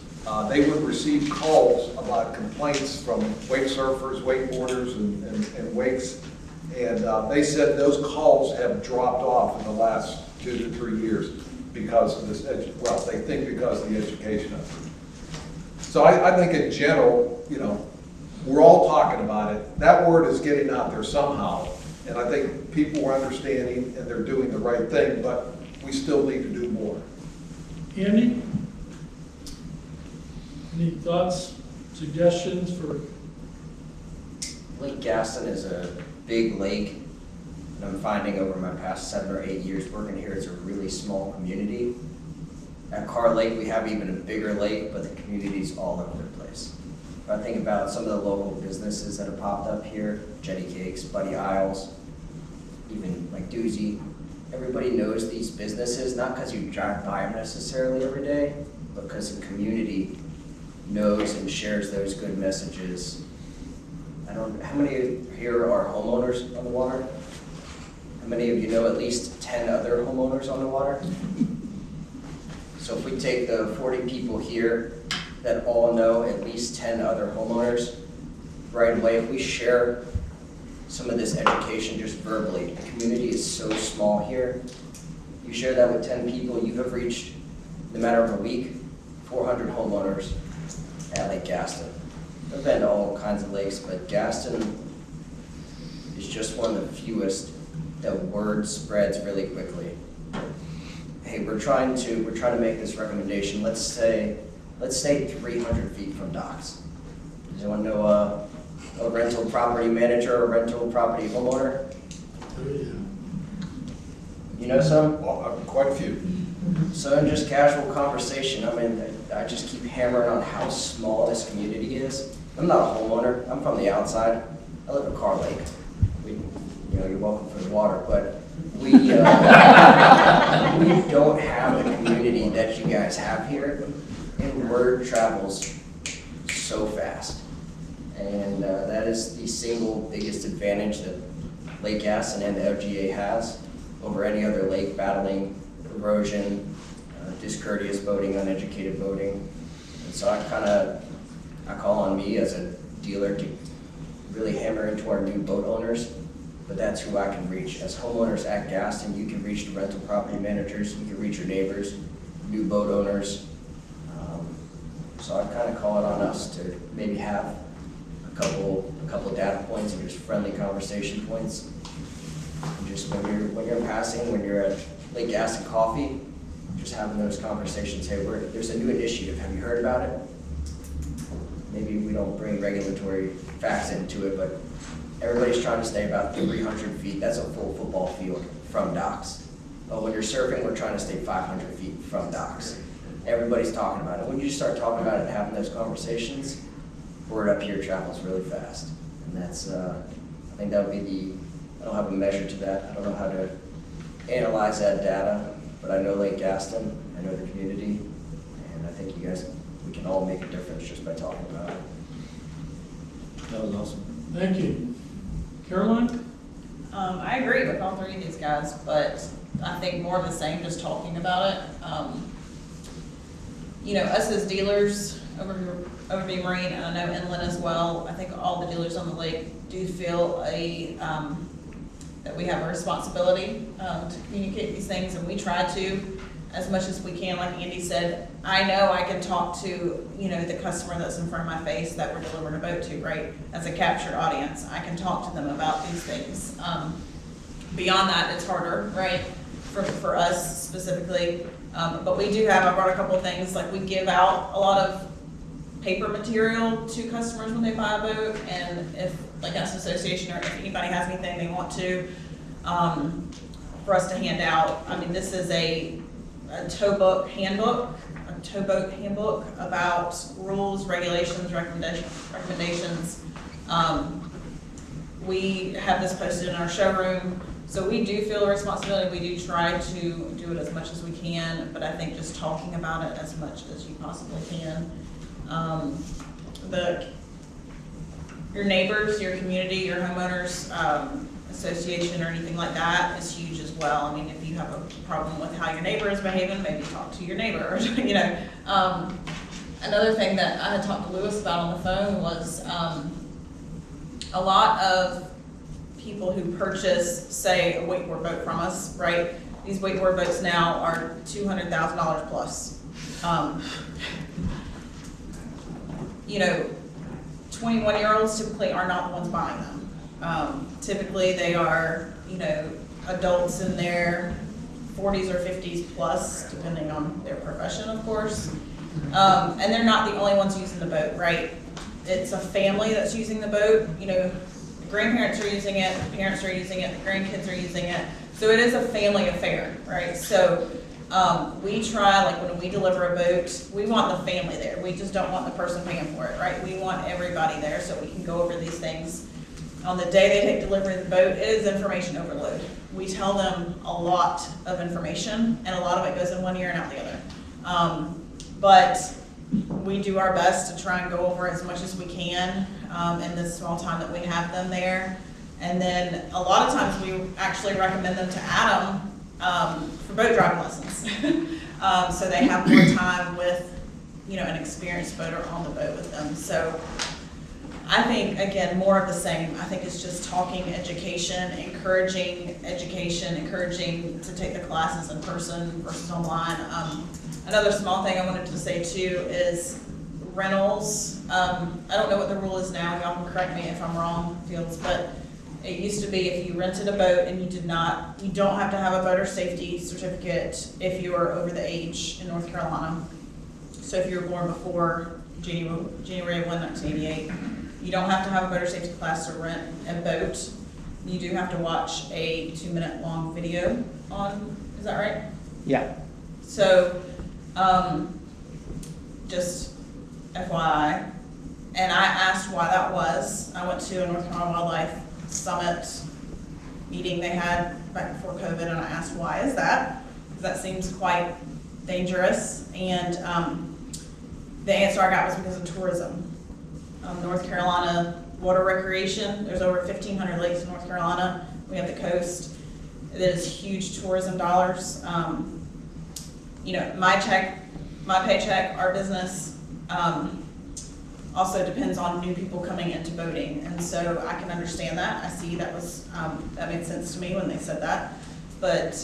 they would receive calls about complaints from wake surfers, wakeboarders, and wakes. And they said those calls have dropped off in the last 2 to 3 years because of this, they think because of the education effort. So I think in general, we're all talking about it. That word is getting out there somehow. And I think people are understanding and they're doing the right thing, but we still need to do more. Andy? Any thoughts, suggestions for? Lake Gaston is a big lake, and I'm finding over my past 7 or 8 years working here, it's a really small community. At Carr Lake, we have even a bigger lake, but the community's all over the place. If I think about some of the local businesses that have popped up here, Jetty Cakes, Buddy Isles, even like Doozy, everybody knows these businesses, not because you drive by them necessarily every day, but because the community knows and shares those good messages. How many here are homeowners on the water? How many of you know at least 10 other homeowners on the water? So if we take the 40 people here that all know at least 10 other homeowners, right away, if we share some of this education just verbally, the community is so small here. You share that with 10 people, you have reached, in a matter of a week, 400 homeowners at Lake Gaston. I've been to all kinds of lakes, but Gaston is just one of the fewest that word spreads really quickly. Hey, we're trying to make this recommendation. Let's say 300 feet from docks. Does anyone know a rental property manager or rental property homeowner? You know some? Well, quite a few. So in just casual conversation, I just keep hammering on how small this community is. I'm not a homeowner. I'm from the outside. I live in Carr Lake. You're welcome for the water, but we don't have the community that you guys have here, and word travels so fast. And that is the single biggest advantage that Lake Gaston and the LGA has over any other lake, battling erosion, discourteous boating, uneducated boating. And so I call on me as a dealer to really hammer into our new boat owners, but that's who I can reach. As homeowners at Gaston, you can reach the rental property managers, you can reach your neighbors, new boat owners. So I kind of call it on us to maybe have a couple data points and just friendly conversation points. And just when you're passing, when you're at Lake Gaston Coffee, just having those conversations. Hey, there's a new initiative. Have you heard about it? Maybe we don't bring regulatory facts into it, but everybody's trying to stay about 300 feet. That's a full football field from docks. But when you're surfing, we're trying to stay 500 feet from docks. Everybody's talking about it. When you start talking about it and having those conversations, word up here travels really fast. And that's, I think that would be I don't have a measure to that. I don't know how to analyze that data, but I know Lake Gaston, I know the community, and I think you guys, we can all make a difference just by talking about it. That was awesome. Thank you. Caroline? I agree with all three of these guys, but I think more of the same, just talking about it. You know, us as dealers, Overview Marine, and I know Inland as well, I think all the dealers on the lake do feel that we have a responsibility to communicate these things, and we try to as much as we can. Like Andy said, I know I can talk to, you know, the customer that's in front of my face that we're delivering a boat to, right? As a captured audience, I can talk to them about these things. Beyond that, it's harder, right, for us specifically. But we do have, I brought a couple of things, like we give out a lot of paper material to customers when they buy a boat, and if, like us association, or if anybody has anything they want to, for us to hand out. I mean, this is a towboat handbook about rules, regulations, recommendations. We have this posted in our showroom, so we do feel a responsibility. We do try to do it as much as we can, but I think just talking about it as much as you possibly can. Your neighbors, your community, your homeowners association or anything like that is huge as well. I mean, if you have a problem with how your neighbor is behaving, maybe talk to your neighbor, you know. Another thing that I had talked to Lewis about on the phone was a lot of people who purchase, say, a wakeboard boat from us, right? These wakeboard boats now are $200,000 plus. You know, 21-year-olds typically are not the ones buying them. Typically they are, you know, adults in their 40s or 50s plus, depending on their profession, of course. And they're not the only ones using the boat, right? It's a family that's using the boat. You know, the grandparents are using it, the parents are using it, the grandkids are using it. So it is a family affair, right? So we try, like when we deliver a boat, we want the family there. We just don't want the person paying for it, right? We want everybody there so we can go over these things. On the day they take delivery of the boat, it is information overload. We tell them a lot of information, and a lot of it goes in one ear and out the other. But we do our best to try and go over as much as we can in the small time that we have them there. And then a lot of times we actually recommend them to add them for boat driving lessons. So they have more time with, you know, an experienced boater on the boat with them. So I think, again, more of the same. I think it's just talking education, encouraging to take the classes in person versus online. Another small thing I wanted to say too is rentals. I don't know what the rule is now, y'all can correct me if I'm wrong, Fields, but it used to be if you rented a boat and you don't have to have a boater safety certificate if you are over the age in North Carolina. So if you were born before January 1, 1988, you don't have to have a boater safety class to rent a boat. You do have to watch a 2-minute long video on, is that right? Yeah. So, just FYI, and I asked why that was. I went to a North Carolina Wildlife Summit meeting they had back before COVID, and I asked why is that? Because that seems quite dangerous, and the answer I got was because of tourism. North Carolina water recreation, there's over 1,500 lakes in North Carolina. We have the coast. There's huge tourism dollars. You know, my paycheck, our business, also depends on new people coming into boating. And so I can understand that. I see that made sense to me when they said that. But,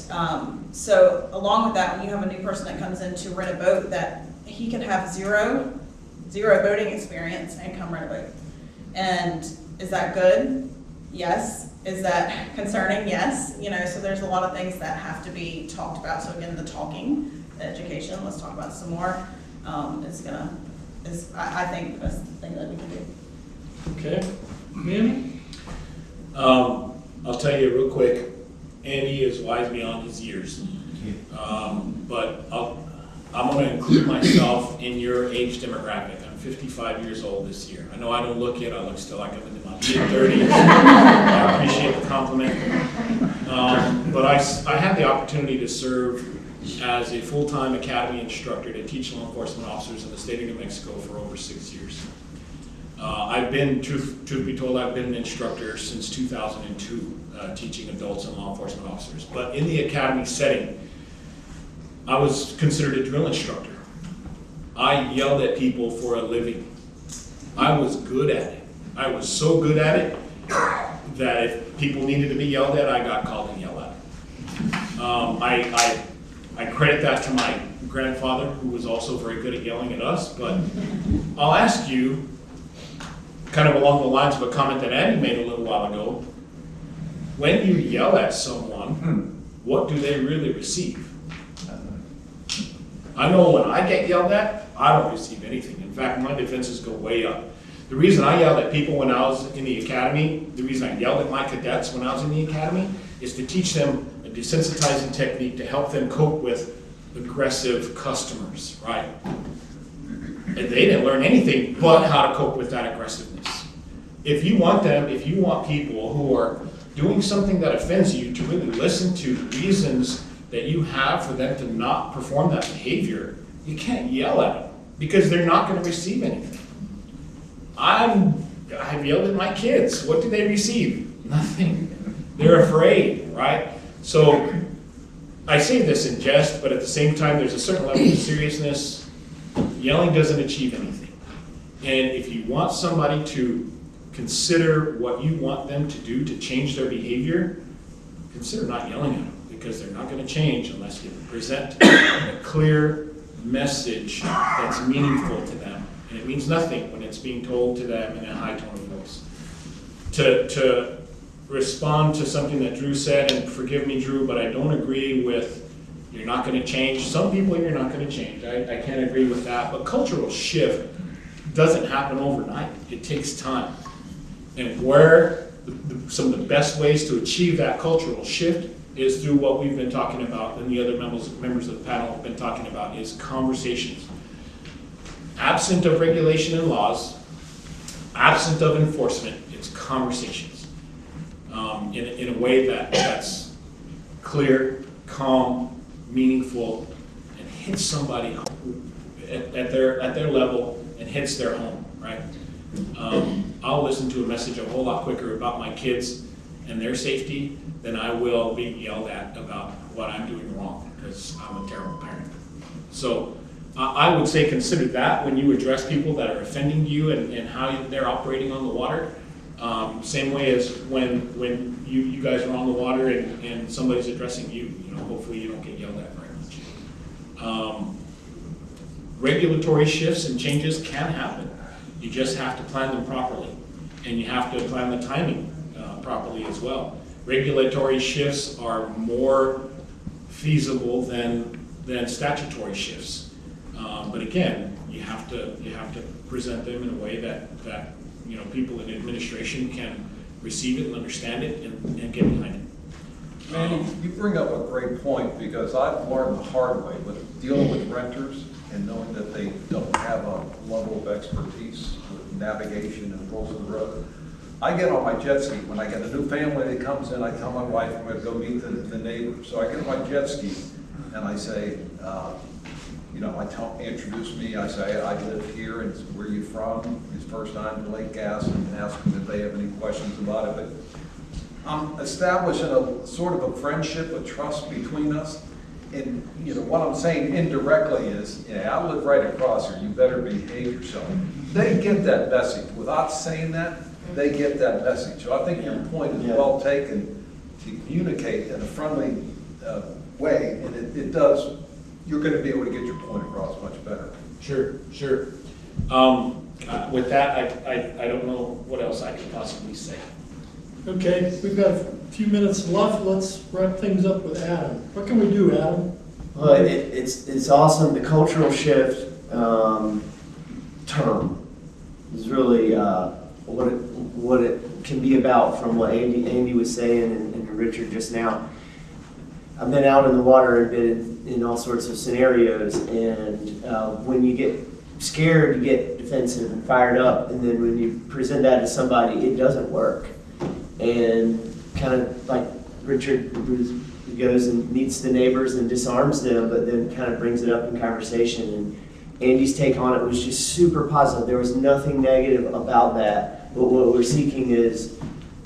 so along with that, when you have a new person that comes in to rent a boat, that he can have zero boating experience and come rent a boat. And is that good? Yes. Is that concerning? Yes. You know, so there's a lot of things that have to be talked about. So again, the education, let's talk about some more, I think the best thing that we can do. Okay. Manny? I'll tell you real quick, Andy is wise beyond his years. But I'm gonna include myself in your age demographic. I'm 55 years old this year. I know I don't look it, I look still like I'm in my mid-30s. I appreciate the compliment. But I had the opportunity to serve as a full-time academy instructor to teach law enforcement officers in the state of New Mexico for over 6 years. I've been, truth be told, I've been an instructor since 2002, teaching adults and law enforcement officers. But in the academy setting, I was considered a drill instructor. I yelled at people for a living. I was good at it. I was so good at it that if people needed to be yelled at, I got called and yelled at. I credit that to my grandfather, who was also very good at yelling at us, but I'll ask you, kind of along the lines of a comment that Andy made a little while ago, when you yell at someone, what do they really receive? I know when I get yelled at, I don't receive anything. In fact, my defenses go way up. The reason I yelled at people when I was in the academy, the reason I yelled at my cadets when I was in the academy, is to teach them a desensitizing technique to help them cope with aggressive customers, right? And they didn't learn anything but how to cope with that aggressiveness. If you want people who are doing something that offends you to really listen to reasons that you have for them to not perform that behavior, you can't yell at them because they're not going to receive anything. I've yelled at my kids. What do they receive? Nothing. They're afraid, right? So I say this in jest, but at the same time, there's a certain level of seriousness. Yelling doesn't achieve anything. And if you want somebody to consider what you want them to do to change their behavior, consider not yelling at them, because they're not going to change unless you present a clear message that's meaningful to them. And it means nothing when it's being told to them in a high tone of voice. To respond to something that Drew said, and forgive me, Drew, but I don't agree with you're not going to change. Some people you're not going to change. I can't agree with that. But cultural shift doesn't happen overnight. It takes time. And where some of the best ways to achieve that cultural shift is through what we've been talking about, and the other members of the panel have been talking about, is conversations. Absent of regulation and laws, absent of enforcement, it's conversations. In a way that's clear, calm, meaningful, and hits somebody at their level and hits their home, right? I'll listen to a message a whole lot quicker about my kids and their safety than I will be yelled at about what I'm doing wrong, because I'm a terrible parent. So I would say consider that when you address people that are offending you and how they're operating on the water. Same way as when you guys are on the water and somebody's addressing you, hopefully you don't get yelled at very much. Regulatory shifts and changes can happen. You just have to plan them properly, and you have to plan the timing properly as well. Regulatory shifts are more feasible than statutory shifts. But again, you have to present them in a way that people in administration can receive it and understand it and get behind it. Manny, you bring up a great point, because I've learned the hard way with dealing with renters and knowing that they don't have a level of expertise with navigation and rules of the road. I get on my jet ski. When I get a new family that comes in, I tell my wife I'm going to go meet the neighbors. So I get on my jet ski and I say, introduce me. I say, I live here, and where are you from? His first time to Lake Gaston, and ask them if they have any questions about it. But I'm establishing a sort of a friendship, a trust between us. And what I'm saying indirectly is, I live right across here. You better behave yourself. They get that message. Without saying that, they get that message. So I think your point is well taken to communicate in a friendly way, and it does. You're going to be able to get your point across much better. Sure. With that, I don't know what else I could possibly say. Okay, we've got a few minutes left. Let's wrap things up with Adam. What can we do, Adam? Well, it's awesome. The cultural shift term is really what it can be about, from what Andy was saying and Richard just now. I've been out in the water and been in all sorts of scenarios, and when you get scared, you get defensive and fired up, and then when you present that to somebody, it doesn't work. And kind of like Richard goes and meets the neighbors and disarms them, but then kind of brings it up in conversation. And Andy's take on it was just super positive. There was nothing negative about that. But what we're seeking is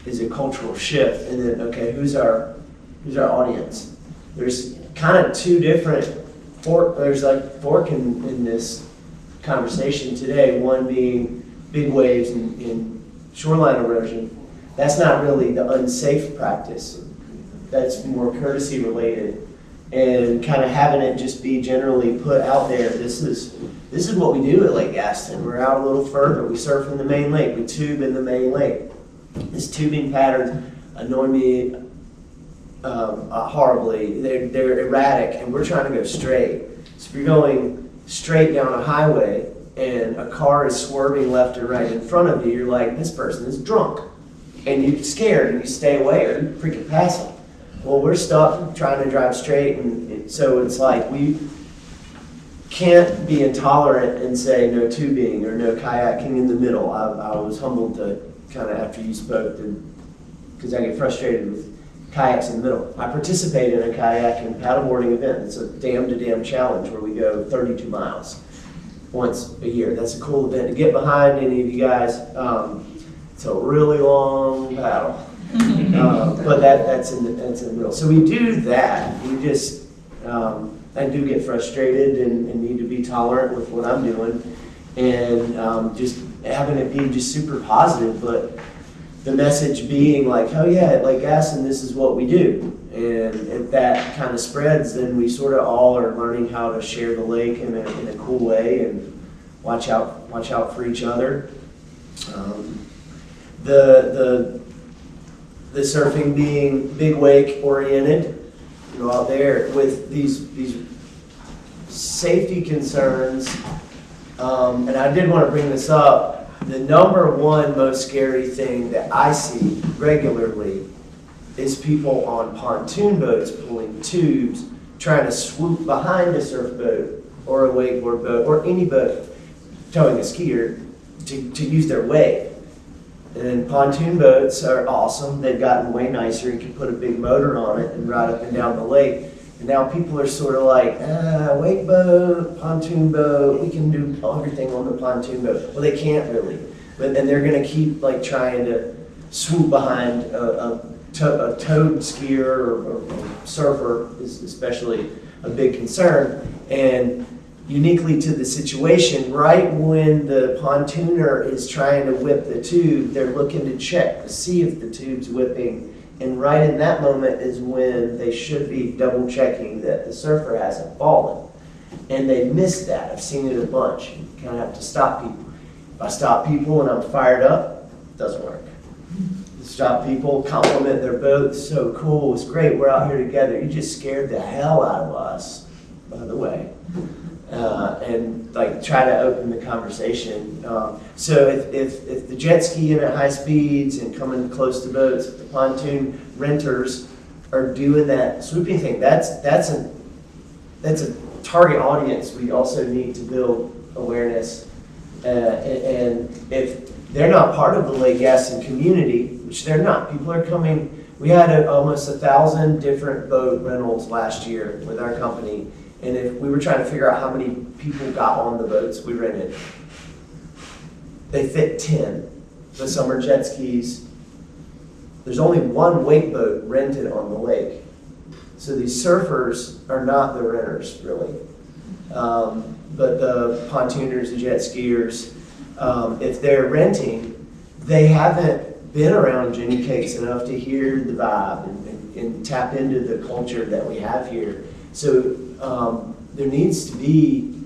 a cultural shift. And then, okay, who's our audience? There's kind of two different there's like fork in this conversation today. One being big waves and shoreline erosion. That's not really the unsafe practice. That's more courtesy related, and kind of having it just be generally put out there. This is what we do at Lake Gaston. We're out a little further. We surf in the main lake. We tube in the main lake. This tubing patterns annoy me horribly. They're erratic, and we're trying to go straight. So if you're going straight down a highway and a car is swerving left and right in front of you, you're like, this person is drunk. And you're scared and you stay away or you freaking pass them. Well, we're stuck trying to drive straight, and so it's like we can't be intolerant and say no tubing or no kayaking in the middle. I was humbled to kind of, after you spoke, because I get frustrated with kayaks in the middle. I participate in a kayak and paddleboarding event. It's a dam to dam challenge where we go 32 miles once a year. That's a cool event to get behind. Any of you guys? It's a really long paddle. But that's in the middle. So we do that. We just, I do get frustrated and need to be tolerant with what I'm doing, and just having it be just super positive. But the message being like, oh yeah, at Lake Gaston, this is what we do. And if that kind of spreads, then we sort of all are learning how to share the lake in a cool way and watch out for each other. The surfing being big wake oriented, out there with these safety concerns, and I did want to bring this up. The number one most scary thing that I see regularly is people on pontoon boats pulling tubes, trying to swoop behind a surf boat or a wakeboard boat or any boat towing a skier to use their wave. And pontoon boats are awesome. They've gotten way nicer. You can put a big motor on it and ride up and down the lake. And now people are sort of like, wake boat, pontoon boat, we can do everything on the pontoon boat. Well, they can't really. And they're going to keep like trying to swoop behind a towed skier or surfer is especially a big concern. And uniquely to the situation, right when the pontooner is trying to whip the tube, they're looking to check to see if the tube's whipping. And right in that moment is when they should be double checking that the surfer hasn't fallen. And they missed that. I've seen it a bunch. You kind of have to stop people. If I stop people and I'm fired up, it doesn't work. Stop people, compliment their boat, it's so cool, it's great, we're out here together. You just scared the hell out of us, by the way. And like try to open the conversation. So if the jet skiing at high speeds and coming close to boats, if the pontoon renters are doing that swooping thing, that's a target audience. We also need to build awareness. And if they're not part of the Lake Gaston community, which they're not, people are coming. We had almost 1,000 different boat rentals last year with our company. And if we were trying to figure out how many people got on the boats we rented, they fit 10. The summer jet skis. There's only one wake boat rented on the lake. So these surfers are not the renters, really. But the pontooners, the jet skiers, if they're renting, they haven't been around Jenny Cakes enough to hear the vibe and tap into the culture that we have here. So there needs to be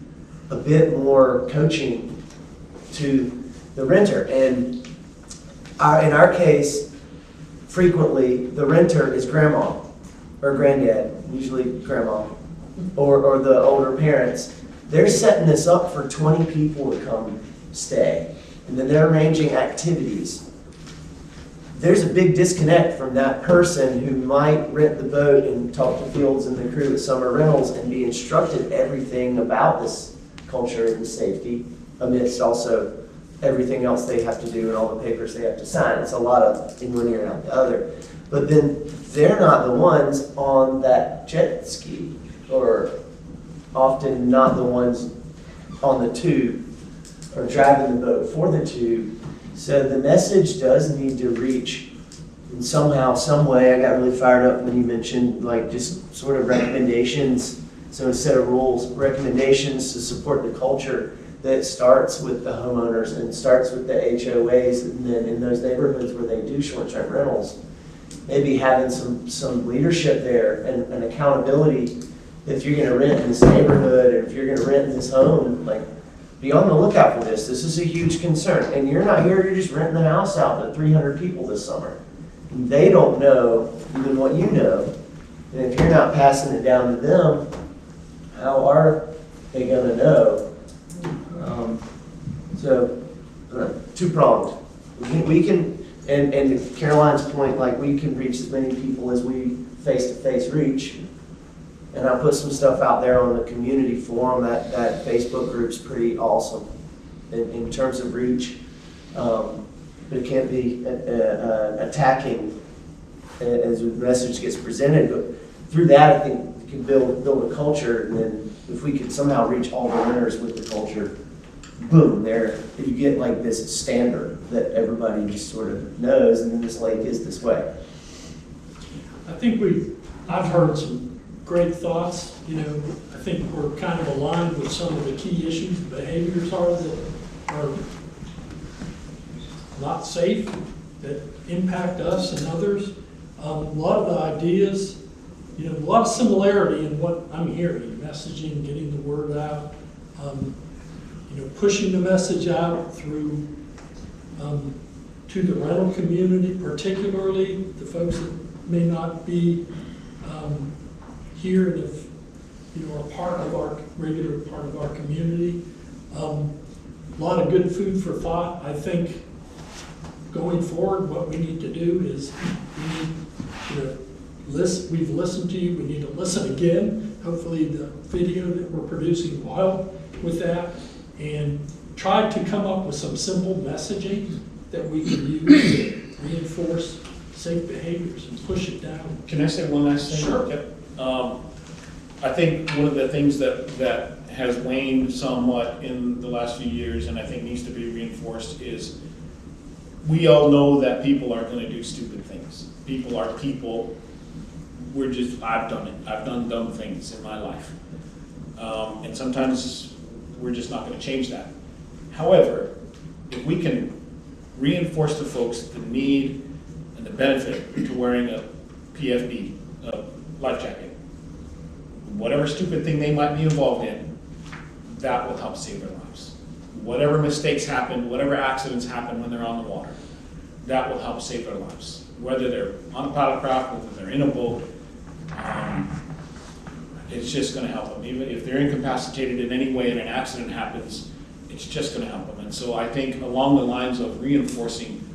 a bit more coaching to the renter. And in our case, frequently the renter is grandma or granddad, usually grandma, or the older parents. They're setting this up for 20 people to come stay. And then they're arranging activities. there's a big disconnect from that person who might rent the boat and talk to Fields and the crew at Summer Rentals and be instructed everything about this culture and safety, amidst also everything else they have to do and all the papers they have to sign. It's a lot of in one ear and out the other. But then they're not the ones on that jet ski, or often not the ones on the tube or driving the boat for the tube. So the message does need to reach in somehow, some way. I got really fired up when you mentioned like just sort of recommendations. So instead of rules, recommendations to support the culture that starts with the homeowners and starts with the HOAs, and then in those neighborhoods where they do short-term rentals, maybe having some leadership there and accountability. If you're gonna rent in this neighborhood, or if you're gonna rent in this home, like, be on the lookout for this. This is a huge concern. And you're not here, you're just renting the house out to 300 people this summer. And they don't know even what you know. And if you're not passing it down to them, how are they gonna know? Two-pronged. We can, and to Caroline's point, like, we can reach as many people as we face-to-face reach. And I'll put some stuff out there on the community forum. That Facebook group's pretty awesome in terms of reach. But it can't be attacking as the message gets presented. But through that, I think we can build a culture. And then if we could somehow reach all the renters with the culture, boom, there you get like this standard that everybody just sort of knows, and then this lake is this way. I think I've heard some great thoughts. You know, I think we're kind of aligned with some of the key issues, behaviors that are not safe, that impact us and others. A lot of the ideas, you know, a lot of similarity in what I'm hearing, messaging, getting the word out, you know, pushing the message out through to the rental community, particularly the folks that may not be here and if, you know, are part of our regular part of our community. A lot of good food for thought. I think going forward, what we need to do is we need to we've listened to you. We need to listen again. Hopefully, the video that we're producing will help with that, and try to come up with some simple messaging that we can use to reinforce safe behaviors and push it down. Can I say one last thing? Sure. Yep. I think one of the things that has waned somewhat in the last few years, and I think needs to be reinforced, is we all know that people are going to do stupid things. People are people. I've done it. I've done dumb things in my life. And sometimes we're just not going to change that. However, if we can reinforce to folks the need and the benefit to wearing a PFD, a life jacket, whatever stupid thing they might be involved in, that will help save their lives. Whatever mistakes happen, whatever accidents happen when they're on the water, that will help save their lives. Whether they're on a paddlecraft, whether they're in a boat, it's just going to help them. Even if they're incapacitated in any way and an accident happens, it's just going to help them. And so I think along the lines of reinforcing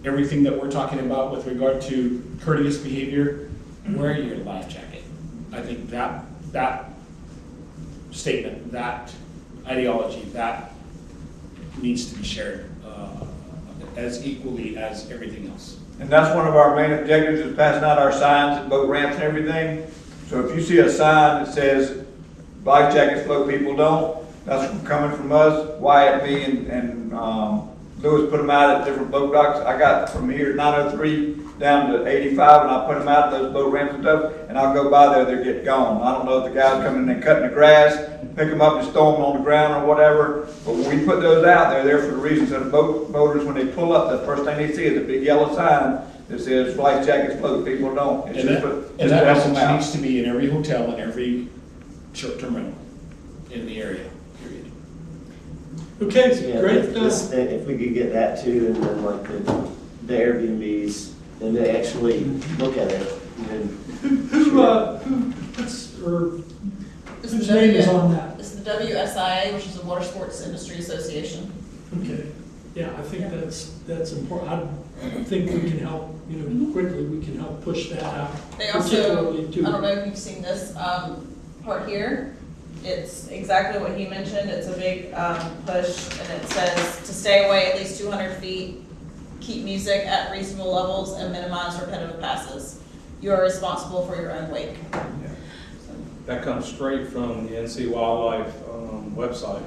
everything that we're talking about with regard to courteous behavior, wear your life jacket. I think that statement, that ideology, that needs to be shared as equally as everything else. And that's one of our main objectives, is passing out our signs at boat ramps and everything. So if you see a sign that says, life jackets float, people don't, that's coming from us. Wyatt, me, and Lewis put them out at different boat docks. I got from here 903 down to 85, and I put them out at those boat ramps and stuff, and I'll go by there, they get gone. I don't know if the guys coming in and cutting the grass, pick them up and store them on the ground or whatever, but when we put those out, they're there for the reason. So the boaters, when they pull up, the first thing they see is a big yellow sign that says, life jackets float, people don't. It's And just that to help them message out. needs to be in every hotel and every short-term rental in the area, period. Okay, Yeah, great. if we could get that too, and then like the Airbnbs, and they actually look at it. Whose name is on that? It's the WSIA, which is the Water Sports Industry Association. Okay, yeah, I think that's important. I think we can help, quickly, we can help push that out. They also, particularly to- I don't know if you've seen this, part here. It's exactly what he mentioned. It's a big, push, and it says to stay away at least 200 feet, keep music at reasonable levels, and minimize repetitive passes. You are responsible for your own wake. That comes straight from the NC Wildlife website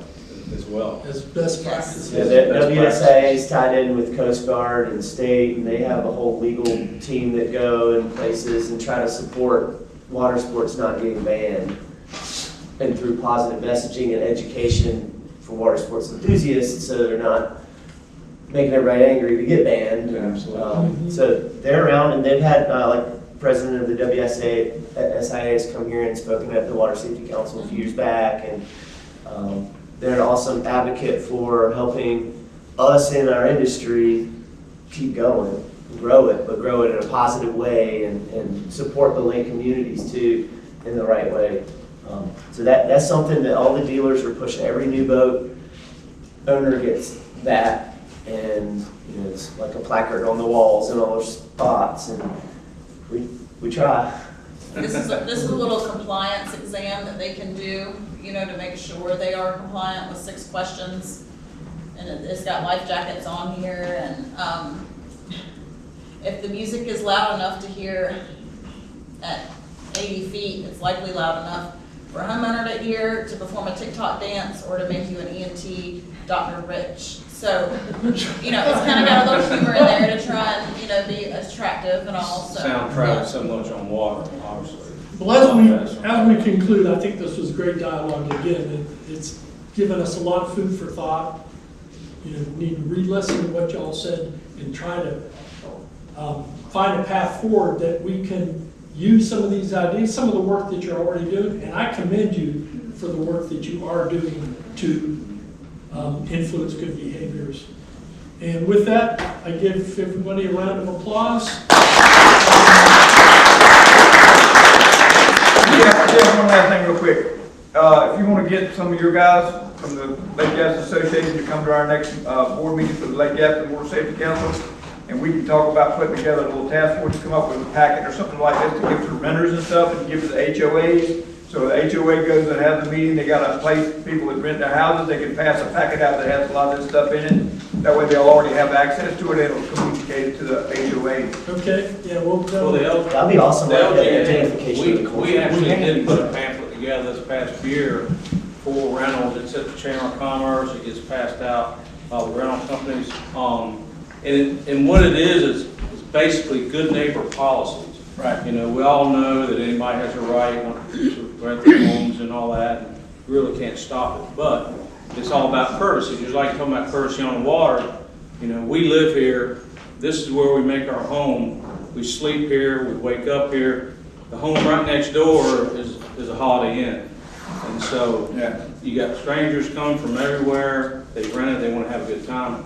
as well. As best Yes. practices. Yeah, the WSA is tied in with Coast Guard and state, and they have a whole legal team that go in places and try to support water sports not getting banned. And through positive messaging and education for water sports enthusiasts, so they're not making everybody angry to get banned. Absolutely. So they're around, and they've had, like, president of the WSA, SIA has come here and spoken at the Water Safety Council a few years back, and they're an awesome advocate for helping us in our industry keep going, grow it, but grow it in a positive way, and support the lake communities too in the right way. So that's something that all the dealers are pushing. Every new boat owner gets that, and it's like a placard on the walls in all their spots, and we try. This is a little compliance exam that they can do, to make sure they are compliant with 6 questions. And it's got life jackets on here, and if the music is loud enough to hear at 80 feet, it's likely loud enough for a homeowner to hear, to perform a TikTok dance, or to make you an ENT Dr. Rich. So, it's kind of got a little humor in there to try and, be attractive and all, so. Sound travels so much on water, obviously. Well, as we conclude, I think this was great dialogue again. It's given us a lot of food for thought. Need to re-listen to what y'all said and try to find a path forward that we can use some of these ideas, some of the work that you're already doing, and I commend you for the work that you are doing to influence good behaviors. And with that, I give everybody a round of applause. Yeah, just one last thing real quick. If you want to get some of your guys from the Lake Gaston Association to come to our next board meeting for the Lake Gaston Water Safety Council, and we can talk about putting together a little task force to come up with a packet or something like this to give to renters and stuff, and give to the HOAs. So the HOA goes and has a meeting, they got a place, people that rent their houses, they can pass a packet out that has a lot of this stuff in it. That way they'll already have access to it, and it'll communicate it to the HOA. Okay, yeah, Well, That'd be awesome, like the identification of the we actually did put a pamphlet together this past year for rentals. It's at the Chamber of Commerce. It gets passed out by the rental companies. And what it is basically good neighbor policies. Right. We all know that anybody has a right to rent their homes and all that, and really can't stop it. But it's all about courtesy. Just like talking about courtesy on the water, we live here. This is where we make our home. We sleep here, we wake up here. The home right next door is a Holiday Inn. And so you got strangers coming from everywhere. They rent it, they want to have a good time.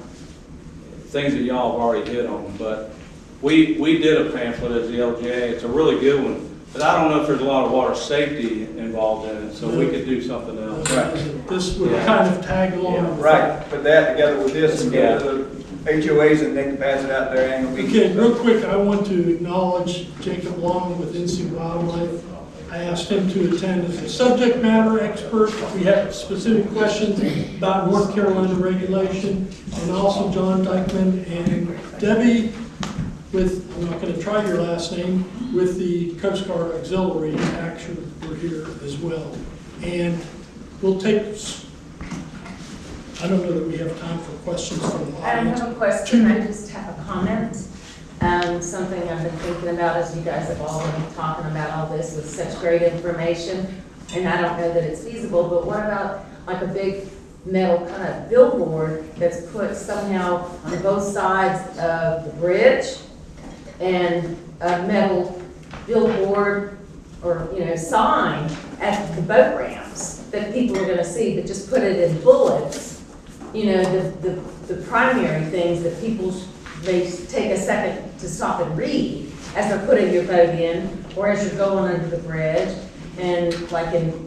Things that y'all have already hit on. But we did a pamphlet as the LGA. It's a really good one. But I don't know if there's a lot of water safety involved in it, so we could do something else. This would kind of tag along. with Right, put that together with this and go to the HOAs, and they can pass it out there annual meetings. Okay, real quick, I want to acknowledge Jacob Long with NC Wildlife. I asked him to attend as a subject matter expert. We have specific questions about North Carolina regulation, and also John Dykeman and Debbie with, I'm not going to try your last name, with the Coast Guard Auxiliary Action were here as well. And we'll take, I don't know that we have time for questions from the I don't audience. have a question, I just have a comment. Something I've been thinking about as you guys have all been talking about all this with such great information. And I don't know that it's feasible, but what about like a big metal kind of billboard that's put somehow on both sides of the bridge, and a metal billboard or, sign at the boat ramps that people are gonna see, but just put it in bullets, the primary things that people may take a second to stop and read as they're putting your boat in, or as you're going under the bridge. And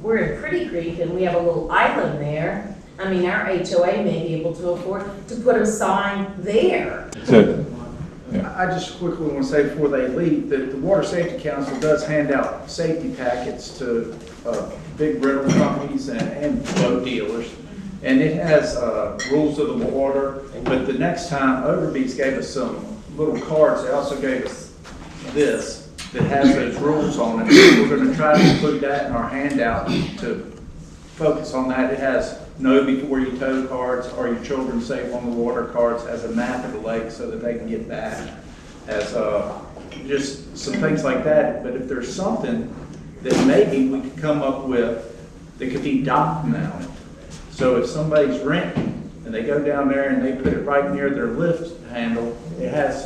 we're in Pretty Creek, and we have a little island there. I mean, our HOA may be able to afford to put a sign there. So I just quickly want to say before they leave, that the Water Safety Council does hand out safety packets to big rental companies and boat dealers. And it has rules of the water, but the next time, Overbeats gave us some little cards. They also gave us this that has those rules on it. We're going to try to include that in our handout to focus on that. It has know before you tow cards, are your children safe on the water cards, has a map of the lake so that they can get back, has just some things like that. But if there's something that maybe we could come up with that could be dock mounted. So if somebody's renting and they go down there and they put it right near their lift handle, it has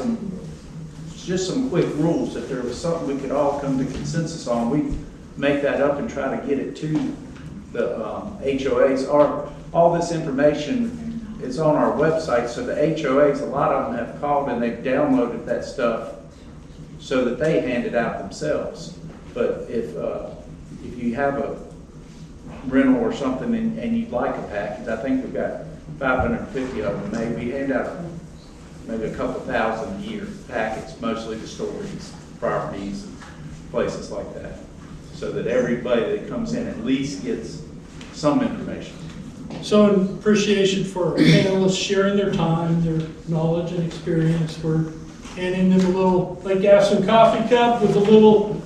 just some quick rules. If there was something we could all come to consensus on, we make that up and try to get it to the HOAs. All this information is on our website, so the HOAs, a lot of them have called and they've downloaded that stuff so that they hand it out themselves. But if you have a rental or something and you'd like a package, I think we've got 550 of them. Maybe we hand out maybe a couple thousand a year packets, mostly to stories, properties, and places like that, so that everybody that comes in at least gets some information. So in appreciation for our panelists sharing their time, their knowledge and experience, we're handing them a little Lake Gaston coffee cup with a little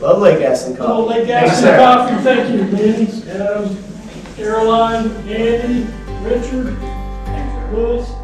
Lovely Gaston coffee. Little Lake Gaston coffee, thank you, Manny, Caroline, Andy, Richard, Louis.